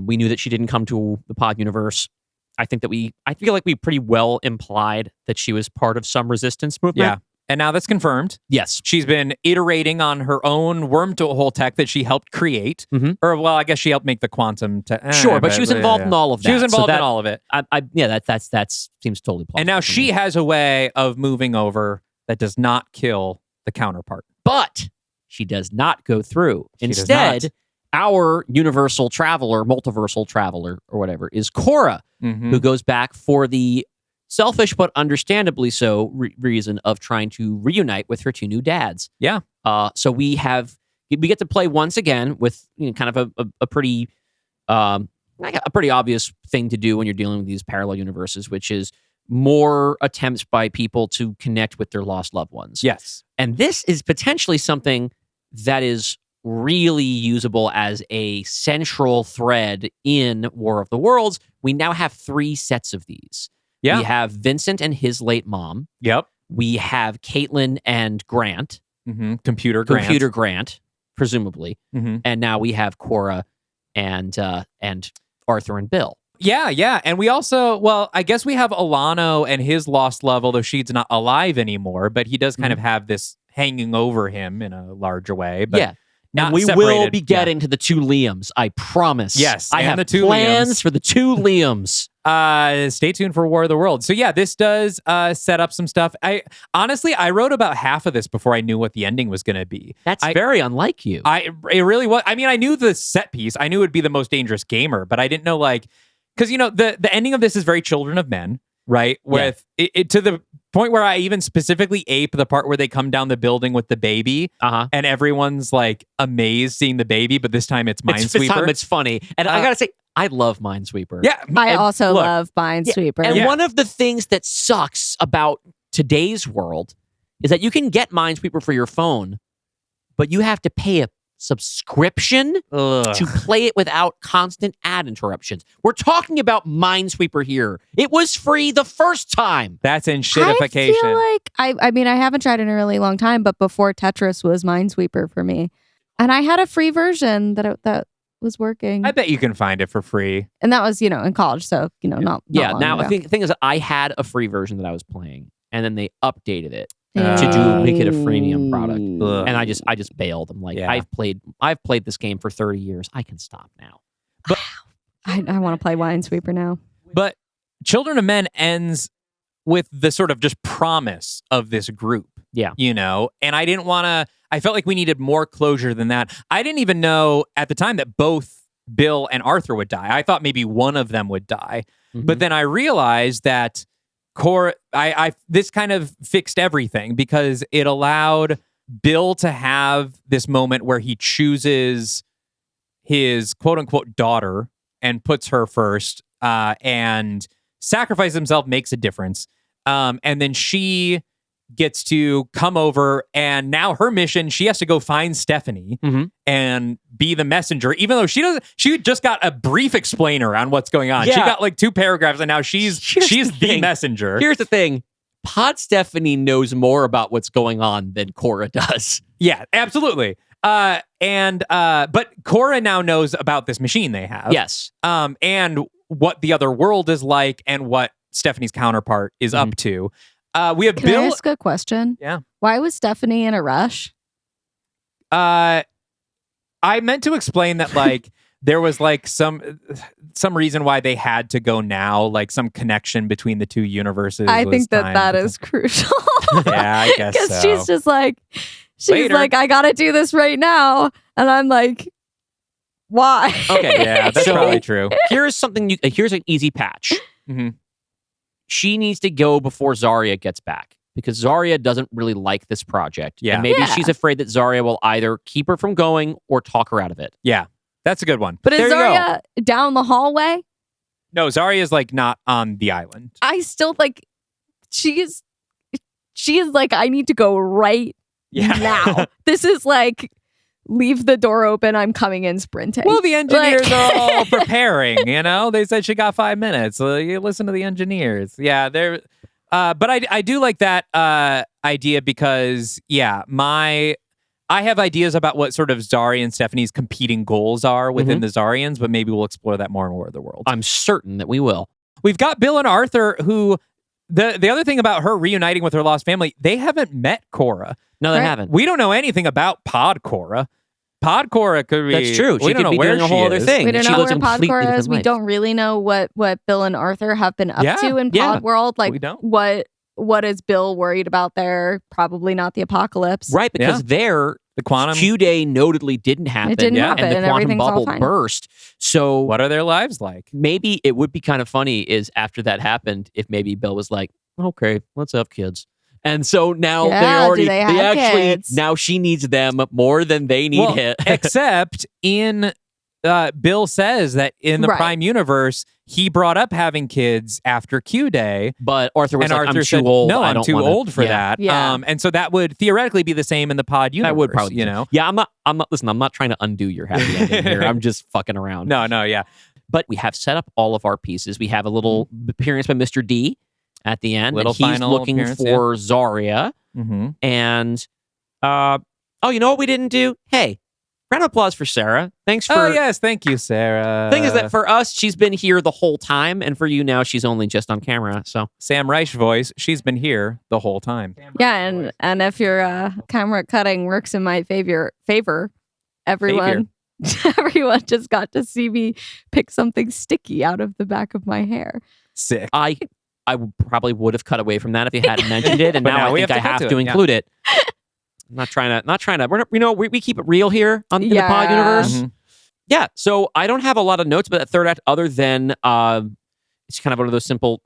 We knew that she didn't come to the Pod universe. I feel like we pretty well implied that she was part of some resistance movement. Yeah. And now that's confirmed. Yes. She's been iterating on her own wormhole tech that she helped create. Mhm. Or, well, I guess she helped make the quantum tech. Sure, but she was involved in all of that. She was involved so in all of it. That seems totally plausible. And now to she me. has a way of moving over that does not kill the counterpart. But she does not go through. She does Instead, not. our universal traveler, multiversal traveler, or whatever, is Cora, Mhm. who goes back for the selfish but understandably so reason of trying to reunite with her 2 new dads. Yeah. So we get to play once again with kind of a pretty obvious thing to do when you're dealing with these parallel universes, which is more attempts by people to connect with their lost loved ones. Yes. And this is potentially something that is really usable as a central thread in War of the Worlds. We now have 3 sets of these. Yeah. We have Vincent and his late mom. Yep. We have Caitlin and Grant. Mm-hmm. Computer Grant, presumably. Mm-hmm. And now we have Cora and Arthur and Bill. Yeah. And we also, well, I guess we have Alano and his lost love, although she's not alive anymore, but he does kind of have this hanging over him in a larger way. But yeah. not And we separated. will be getting to the 2 Liams, I promise. Yes, I and have the 2 plans Liams. for the 2 Liams. Stay tuned for War of the Worlds. So yeah, this does set up some stuff. I wrote about half of this before I knew what the ending was going to be. That's very unlike you. It really was. I mean, I knew the set piece. I knew it would be the most dangerous gamer, but I didn't know because the ending of this is very Children of Men, right? With it to the point where I even specifically ape the part where they come down the building with the baby, and everyone's like amazed seeing the baby, but this time it's Minesweeper. This time it's funny, and I gotta say, I love Minesweeper. Yeah, I also love Minesweeper. And one of the things that sucks about today's world is that you can get Minesweeper for your phone, but you have to pay a subscription to play it without constant ad interruptions. We're talking about Minesweeper here. It was free the first time. That's in shitification. I feel like I mean I haven't tried in a really long time, but before Tetris was Minesweeper for me, and I had a free version that was working. I bet you can find it for free, and that was in college, so not long Now ago. the thing is that I had a free version that I was playing, and then they updated it to make it a freemium product. And I just bailed. I'm like, I've played this game for 30 years. I can stop now. But I want to play Minesweeper now. But Children of Men ends with the sort of just promise of this group. Yeah. And I didn't want to, I felt like we needed more closure than that. I didn't even know at the time that both Bill and Arthur would die. I thought maybe one of them would die. Mm-hmm. But then I realized that Cora, this kind of fixed everything because it allowed Bill to have this moment where he chooses his quote unquote daughter and puts her first and sacrifices himself, makes a difference. And then she gets to come over, and now her mission, she has to go find Stephanie and be the messenger, even though she just got a brief explainer on what's going on. Yeah. She got like 2 paragraphs, and now she's the messenger. Here's the thing. Pod Stephanie knows more about what's going on than Cora does. Yeah, absolutely. But Cora now knows about this machine they have. Yes. And what the other world is like and what Stephanie's counterpart is up to. We have Can Bill. I ask a question? Yeah. Why was Stephanie in a rush? I meant to explain that like there was like some reason why they had to go now, like some connection between the 2 universes. I think that is crucial. Yeah, I guess Because so. she's just like, Later. I gotta do this right now, and I'm like, why? Okay. Yeah, that's So- probably true. Here's something. Here's an easy patch. Mhm. She needs to go before Zarya gets back because Zarya doesn't really like this project. Yeah. And maybe Yeah. she's afraid that Zarya will either keep her from going or talk her out of it. Yeah, that's a good one. But is There you go. Zarya down the hallway? No, Zarya is like not on the island. I still she is like, I need to go right now. This is like, leave the door open, I'm coming in sprinting. Well, the engineers are all preparing, They said she got 5 minutes. So you listen to the engineers. Yeah, they're but I do like that idea because I have ideas about what sort of Zarya and Stephanie's competing goals are within the Zarians, but maybe we'll explore that more in War of the Worlds. I'm certain that we will. We've got Bill and Arthur who the other thing about her reuniting with her lost family, they haven't met Cora. No, they Right. haven't. We don't know anything about Pod Cora. Pod Cora could be. That's true. We She don't could know be where doing a she whole other is. thing. We don't She know lives where a completely Podcora is. different We life. don't really know what Bill and Arthur have been up Yeah. to in Yeah. Pod World. Like, We don't. what is Bill worried about there? Probably not the apocalypse. Right, because there, The quantum. Q Day notably didn't happen. It didn't Yeah. happen, and the and quantum everything's all bubble fine. burst. So What are their lives like? maybe it would be kind of funny is after that happened, if maybe Bill was like, okay, let's have kids. And so now Yeah, do they have actually kids? now she needs them more than they need Well, him. except in Bill says that in the Right. Prime universe, he brought up having kids after Q Day. But Arthur was And like, Arthur I'm said, too old. no, I I'm don't too wanna-" old for Yeah. that. Yeah. And so that would theoretically be the same in the Pod universe. That would probably, you know? Yeah, listen, I'm not trying to undo your happy ending here. I'm just fucking around. No, yeah. But we have set up all of our pieces. We have a little appearance by Mr. D at the end. Little and he's final looking appearance, for Zarya. Mm-hmm. And you know what we didn't do? Hey, round of applause for Sarah. Thanks for Oh, yes. Thank you, Sarah. thing is that for us, she's been here the whole time, and for you now, she's only just on camera. So Sam Reich voice, she's been here the whole time. Yeah, and if your camera cutting works in my favor, everyone everyone just got to see me pick something sticky out of the back of my hair. Sick. I probably would have cut away from that if you hadn't mentioned it, and But now now I we think have I to cut have to to it, yeah. include it. I'm not trying to. We're not, we keep it real here on in the Pod Yeah. universe. Mhm. Yeah, so I don't have a lot of notes about that third act other than it's kind of one of those simple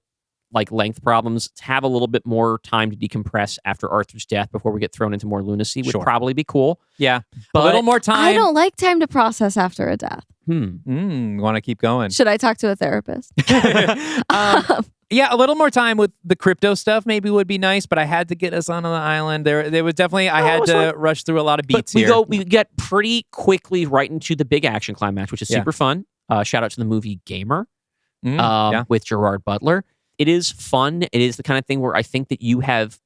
like length problems. To have a little bit more time to decompress after Arthur's death before we get thrown into more lunacy would Sure. probably be cool. Yeah. But a little more time. I don't like time to process after a death. Want to keep going. Should I talk to a therapist? Yeah, a little more time with the crypto stuff maybe would be nice, but I had to get us onto the island. There was definitely I had it's to rush through a lot of But beats here. we get pretty quickly right into the big action climax, which is Yeah. super fun. Shout out to the movie Gamer Yeah. with Gerard Butler. It is fun. It is the kind of thing where I think that you have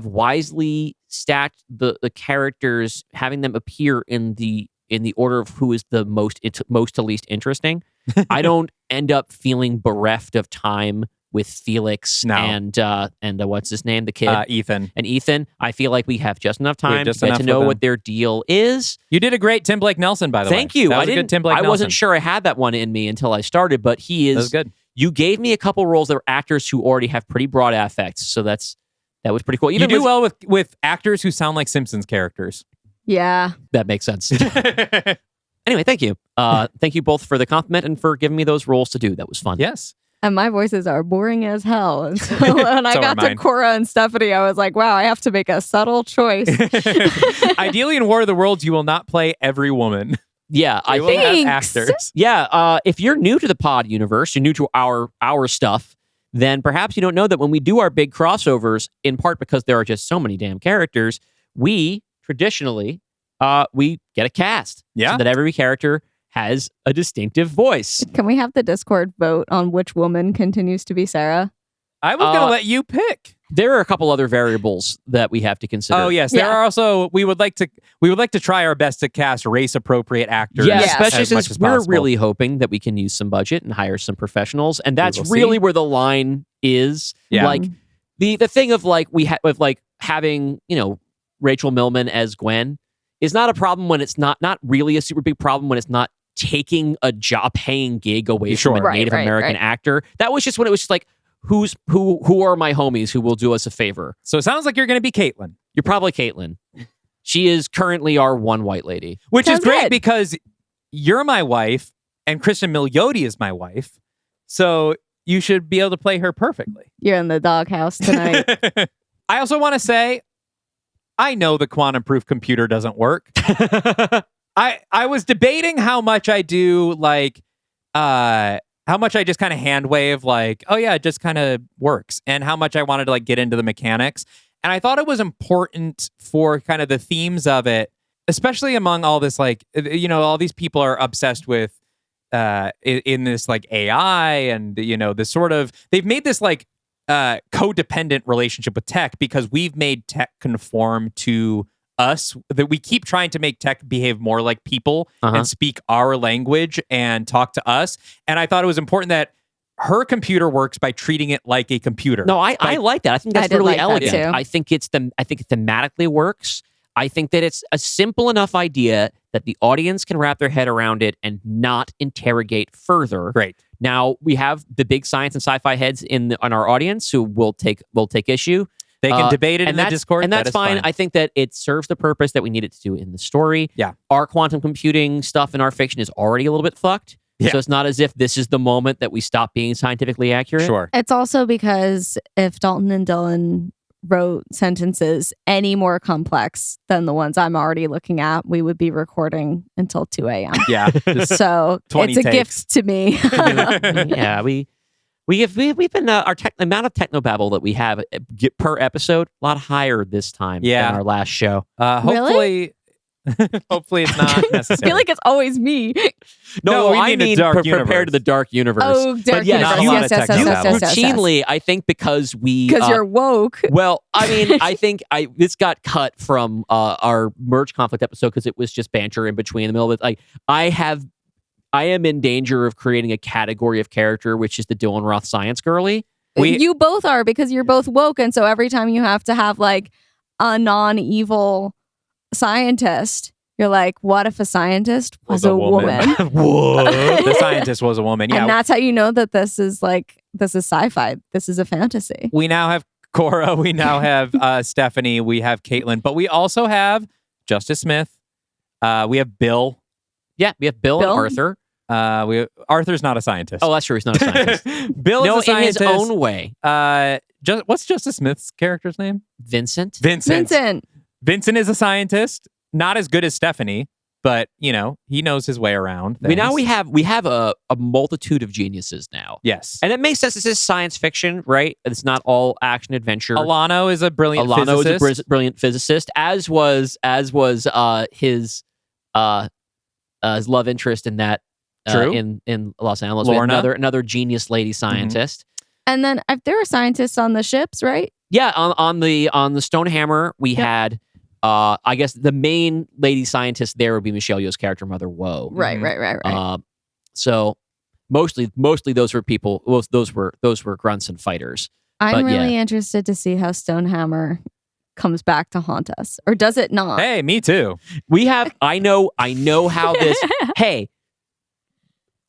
wisely stacked the characters, having them appear in the order of who is the most to least interesting. I don't end up feeling bereft of time with Felix No. and what's his name, the kid. Ethan. And Ethan, I feel like we have just enough We have time just to get enough to with know them. what their deal is. You did a great Tim Blake Nelson, by the way. Thank you. That was I a didn't. good Tim Blake I Nelson. wasn't sure I had that one in me until I started, but he is. That was good. You gave me a couple roles that were actors who already have pretty broad affects, so that was pretty cool. You do well with actors who sound like Simpsons characters. Yeah. That makes sense. Anyway, thank you. Thank you both for the compliment and for giving me those roles to do. That was fun. Yes. And my voices are boring as hell. And so when I So got are to mine. Cora and Stephanie, I was like, wow, I have to make a subtle choice. Ideally, in War of the Worlds, you will not play every woman. Yeah, I You will think. have Thanks. actors. Yeah, if you're new to the pod universe, you're new to our stuff, then perhaps you don't know that when we do our big crossovers, in part because there are just so many damn characters, we traditionally we get a cast. Yeah. So that every character has a distinctive voice. Can we have the Discord vote on which woman continues to be Sarah? I was going to let you pick. There are a couple other variables that we have to consider. Oh yes, there Yeah. are also. We would like to try our best to cast race appropriate actors. Yeah, Yes. especially as much since as we're possible. really hoping that we can use some budget and hire some professionals, and that's will see. really where the line is. Yeah. Like the thing of like with like having Rachel Millman as Gwen is not a problem when it's not really a super big problem when it's not taking a paying gig away Sure. from a Right, Native right, American right. actor. That was just when it was just like who are my homies who will do us a favor. So it sounds like you're going to be Caitlin, You're probably Caitlin. She is currently our one white lady. which Sounds is great good. because you're my wife and Kristen Milioti is my wife. So you should be able to play her perfectly. You're in the doghouse tonight. I also want to say, I know the quantum-proof computer doesn't work. I was debating how much I do how much I just kind of hand wave oh yeah, it just kind of works, and how much I wanted to get into the mechanics. And I thought it was important for kind of the themes of it, especially among all this all these people are obsessed with in this AI and this sort of they've made this codependent relationship with tech because we've made tech conform to us, that we keep trying to make tech behave more like people and speak our language and talk to us. And I thought it was important that her computer works by treating it like a computer. No, I like that. I think that's did really like that elegant. too. I think it thematically works. I think that it's a simple enough idea that the audience can wrap their head around it and not interrogate further. Great. Now we have the big science and sci-fi heads on our audience who will take issue. They can debate it in the Discord. And that's that is fine. I think that it serves the purpose that we need it to do in the story. Yeah. Our quantum computing stuff in our fiction is already a little bit fucked. Yeah. So it's not as if this is the moment that we stop being scientifically accurate. Sure. It's also because if Dalton and Dylan wrote sentences any more complex than the ones I'm already looking at, we would be recording until 2 a.m. Yeah. Just So 20 it's a takes. gift to me. Yeah, we've been amount of technobabble that we have per episode a lot higher this time than our last show. Hopefully, hopefully it's not I necessary. feel like it's always me. No, we I mean a dark compared to universe. the dark universe. Oh, But dark yes, universe. you- Yes, yes, yes, you yes, yes, yes, yes. routinely, I think because we Because you're woke. well, I mean, I think this got cut from our merge conflict episode because it was just banter in between the middle of it. Like I am in danger of creating a category of character which is the Dylan Roth science girly. You both are because you're both woke. And so every time you have to have like a non-evil scientist, you're like, what if a scientist was a woman? Whoa. The scientist was a woman. Yeah. And that's how you know that this is sci-fi. This is a fantasy. We now have Cora. We now have Stephanie. We have Caitlin. But we also have Justice Smith. We have Bill. Yeah, we have Bill and Arthur. Arthur's not a scientist. Oh, that's true. He's not a scientist. Bill no, is a scientist. in his own way. What's Justice Smith's character's name? Vincent. Vincent. Vincent is a scientist. Not as good as Stephanie, but he knows his way around. We things. have a multitude of geniuses now. Yes. And it makes sense. This is science fiction, right? It's not all action adventure. Alano is a brilliant physicist. is a brilliant physicist, as was his love interest in that True. in Los Angeles. Lorna. We have another genius lady scientist. And then there are scientists on the ships, right? Yeah, on the Stonehammer we had I guess the main lady scientist there would be Michelle Yeoh's character Mother Woe. Right. So mostly those were people. Those were grunts and fighters. I'm really interested to see how Stonehammer comes back to haunt us, or does it not? Hey, me too. We have. I know how this. Hey,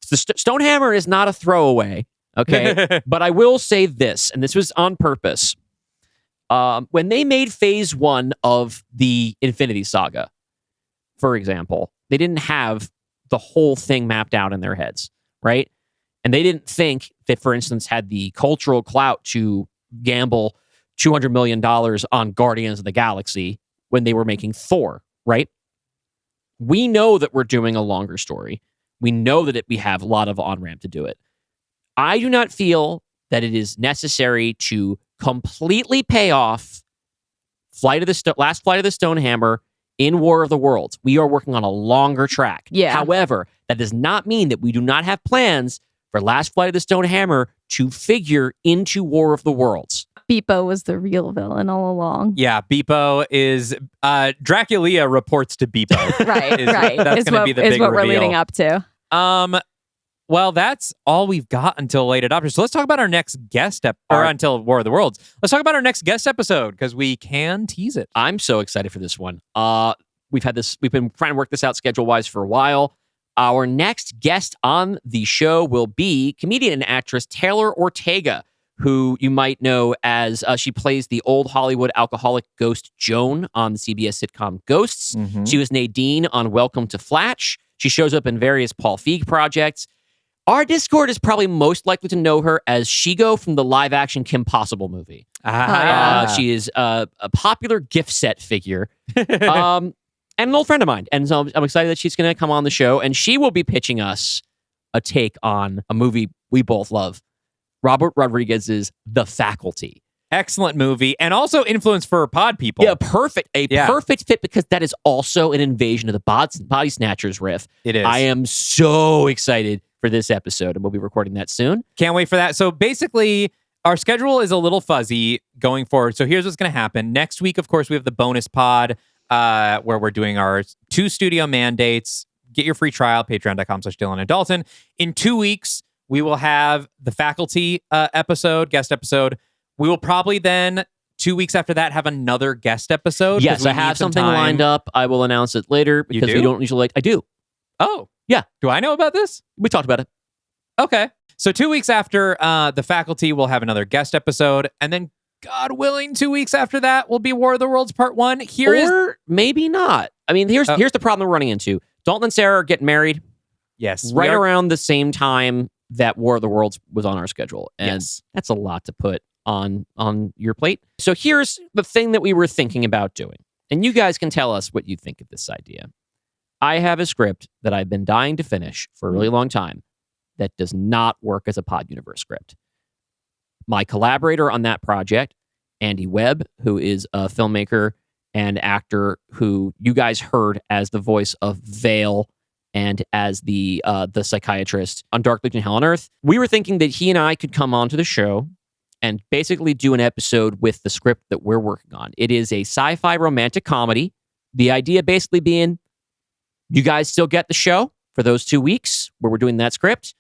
the Stonehammer is not a throwaway. Okay, but I will say this, and this was on purpose. When they made Phase 1 of the Infinity Saga, for example, they didn't have the whole thing mapped out in their heads, right? And they didn't think that, for instance, had the cultural clout to gamble $200 million on Guardians of the Galaxy when they were making Thor, right? We know that we're doing a longer story. We know that we have a lot of on-ramp to do it. I do not feel that it is necessary to completely pay off last Flight of the Stonehammer in War of the Worlds. We are working on a longer track. Yeah. However, that does not mean that we do not have plans for Last Flight of the Stonehammer to figure into War of the Worlds. Beepo was the real villain all along. Yeah, Beepo is Dracula reports to Beepo. Right. That's going to be the big what reveal. we're leading up to. Well, that's all we've got until Late Adopters. So let's talk about our next guest until War of the Worlds. Let's talk about our next guest episode because we can tease it. I'm so excited for this one. We've been trying to work this out schedule-wise for a while. Our next guest on the show will be comedian and actress Taylor Ortega, who you might know as she plays the old Hollywood alcoholic ghost Joan on the CBS sitcom Ghosts. Mm-hmm. She was Nadine on Welcome to Flatch. She shows up in various Paul Feig projects. Our Discord is probably most likely to know her as Shigo from the live-action Kim Possible movie. She is a popular gift set figure. And an old friend of mine. And so I'm excited that she's going to come on the show, and she will be pitching us a take on a movie we both love, Robert Rodriguez's The Faculty. Excellent movie, and also influence for pod people. Yeah, perfect. Perfect fit because that is also an invasion of the Body Snatchers riff. It is. I am so excited for this episode, and we'll be recording that soon. Can't wait for that. So basically, our schedule is a little fuzzy going forward. So here's what's going to happen. Next week, of course, we have the bonus pod where we're doing our 2 studio mandates. Get your free trial, patreon.com/Dylan and Dalton. In 2 weeks, We will have the faculty guest episode. We will probably then 2 weeks after that have another guest episode. Yes, I have something lined up. I will announce it later because we don't usually I do. Oh. Yeah. Do I know about this? We talked about it. Okay. So 2 weeks after the faculty, we'll have another guest episode. And then, God willing, 2 weeks after that will be War of the Worlds Part 1. Maybe not. I mean, here's the problem we're running into. Dalton and Sarah are getting married. Yes. Right around the same time that War of the Worlds was on our schedule. And Yes. that's a lot to put on your plate. So here's the thing that we were thinking about doing. And you guys can tell us what you think of this idea. I have a script that I've been dying to finish for a really long time that does not work as a Pod Universe script. My collaborator on that project, Andy Webb, who is a filmmaker and actor who you guys heard as the voice of Vale and as the psychiatrist on Dark Legion Hell on Earth, we were thinking that he and I could come onto the show and basically do an episode with the script that we're working on. It is a sci-fi romantic comedy. The idea basically being, you guys still get the show for those 2 weeks where we're doing that script,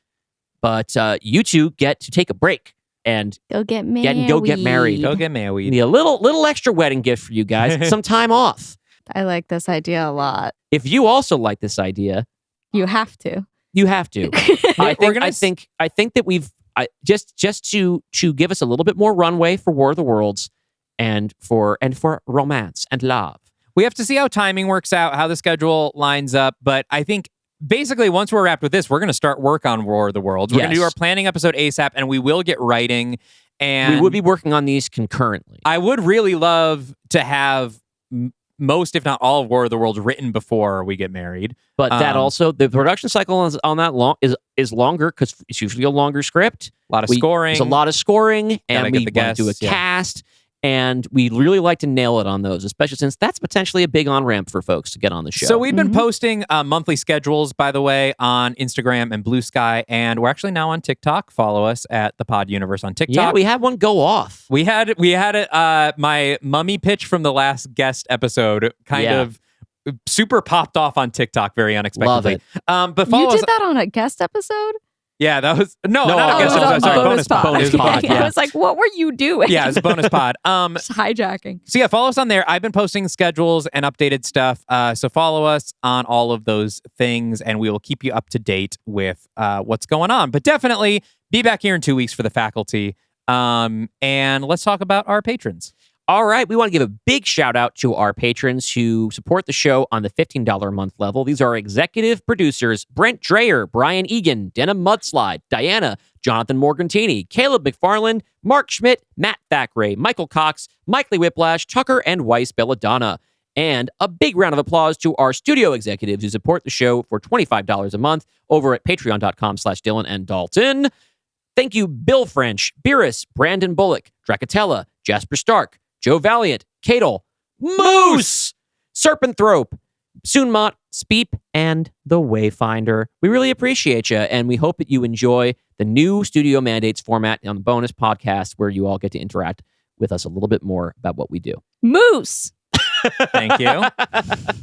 but you two get to take a break and go get married. Go get married. A little extra wedding gift for you guys. Some time off. I like this idea a lot. If you also like this idea, you have to. You have to. I think that we've just to give us a little bit more runway for War of the Worlds and for romance and love. We have to see how timing works out, how the schedule lines up. But I think basically once we're wrapped with this, we're going to start work on War of the Worlds. We're going to do our planning episode ASAP, and we will get writing. And we would be working on these concurrently. I would really love to have most, if not all, of War of the Worlds written before we get married. But that also, the production cycle on that is longer because it's usually a longer script. A lot of scoring. There's a lot of scoring, and we want to do a yeah. cast. And we really like to nail it on those, especially since that's potentially a big on-ramp for folks to get on the show. So we've been posting monthly schedules, by the way, on Instagram and Blue Sky, and we're actually now on TikTok. Follow us at the Pod Universe on TikTok. Yeah, we had one go off. We had it. My mummy pitch from the last guest episode kind of super popped off on TikTok very unexpectedly. Love it. But follow You did us. that on a guest episode? Yeah, that was not a it guest was episode. on Sorry, bonus pod. Bonus pod, I was like, what were you doing? Yeah, it's a bonus pod. Just hijacking. So yeah, follow us on there. I've been posting schedules and updated stuff. So follow us on all of those things, and we will keep you up to date with what's going on. But definitely be back here in 2 weeks for the faculty. And let's talk about our patrons. All right, we want to give a big shout out to our patrons who support the show on the $15 a month level. These are executive producers Brent Dreyer, Brian Egan, Denim Mudslide, Diana, Jonathan Morgantini, Caleb McFarland, Mark Schmidt, Matt Thackeray, Michael Cox, Mike Lee Whiplash, Tucker, and Weiss Belladonna. And a big round of applause to our studio executives who support the show for $25 a month over at patreon.com/Dylan and Dalton. Thank you, Bill French, Beerus, Brandon Bullock, Dracatella, Jasper Stark, Joe Valiant, Cadle, Moose, Serpenthrope, Soonmot, Speep, and The Wayfinder. We really appreciate you, and we hope that you enjoy the new Studio Mandates format on the bonus podcast where you all get to interact with us a little bit more about what we do. Moose. Thank you.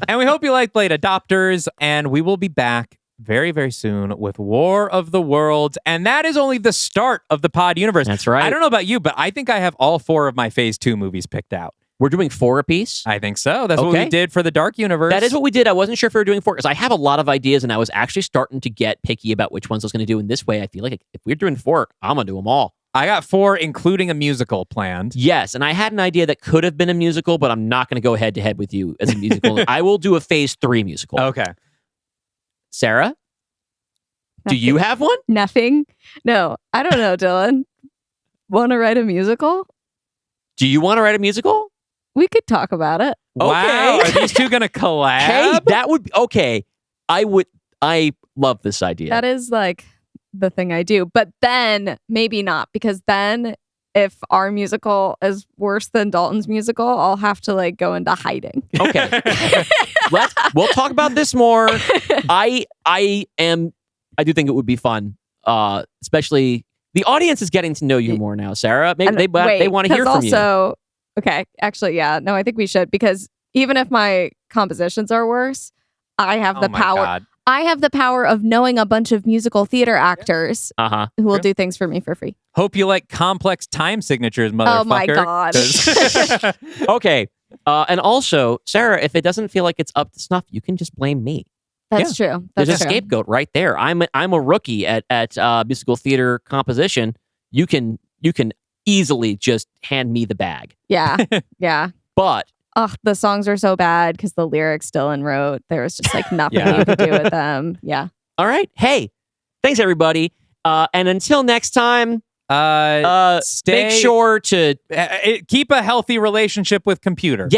And we hope you like Late Adopters, and we will be back very, very soon with War of the Worlds. And that is only the start of the Pod Universe. That's right. I don't know about you, but I think I have all 4 of my Phase 2 movies picked out. We're doing 4 apiece? I think so. That's what we did for the Dark Universe. That is what we did. I wasn't sure if we were doing 4 because I have a lot of ideas and I was actually starting to get picky about which ones I was going to do. In this way, I feel like if we're doing 4, I'm going to do them all. I got 4, including a musical planned. Yes, and I had an idea that could have been a musical, but I'm not going to go head-to-head with you as a musical. I will do a Phase 3 musical. Okay. Sarah? Do you have one? Nothing. No, I don't know, Dylan. Want to write a musical? Do you want to write a musical? We could talk about it. Wow. Okay. Are these two going to collab? Hey, that would be okay. I love this idea. That is like the thing I do. But then maybe not, because then if our musical is worse than Dalton's musical, I'll have to like go into hiding. Okay. We'll talk about this more. I do think it would be fun, especially the audience is getting to know you more now, Sarah. Maybe they want to hear from you. Okay, actually, yeah. No, I think we should, because even if my compositions are worse, I have the power. God. I have the power of knowing a bunch of musical theater actors who will do things for me for free. Hope you like complex time signatures, motherfucker. Oh my God. 'Cause- Okay. And also, Sarah, if it doesn't feel like it's up to snuff, you can just blame me. That's true. There's That's a true. scapegoat right there. I'm a rookie at musical theater composition. You can easily just hand me the bag. Yeah. Yeah. But Ugh, the songs are so bad because the lyrics Dylan wrote. There was just like nothing Yeah. you could do with them. Yeah. all right. Hey, thanks everybody. And until next time, make sure to keep a healthy relationship with computer.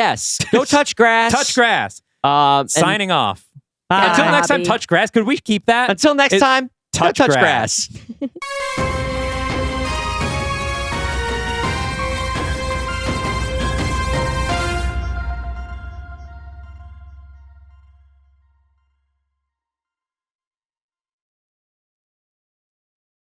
go touch grass. Touch grass. And Signing off. bye. Until next time, Bobby. touch grass. Could we keep that? Until next time, touch touch grass. grass.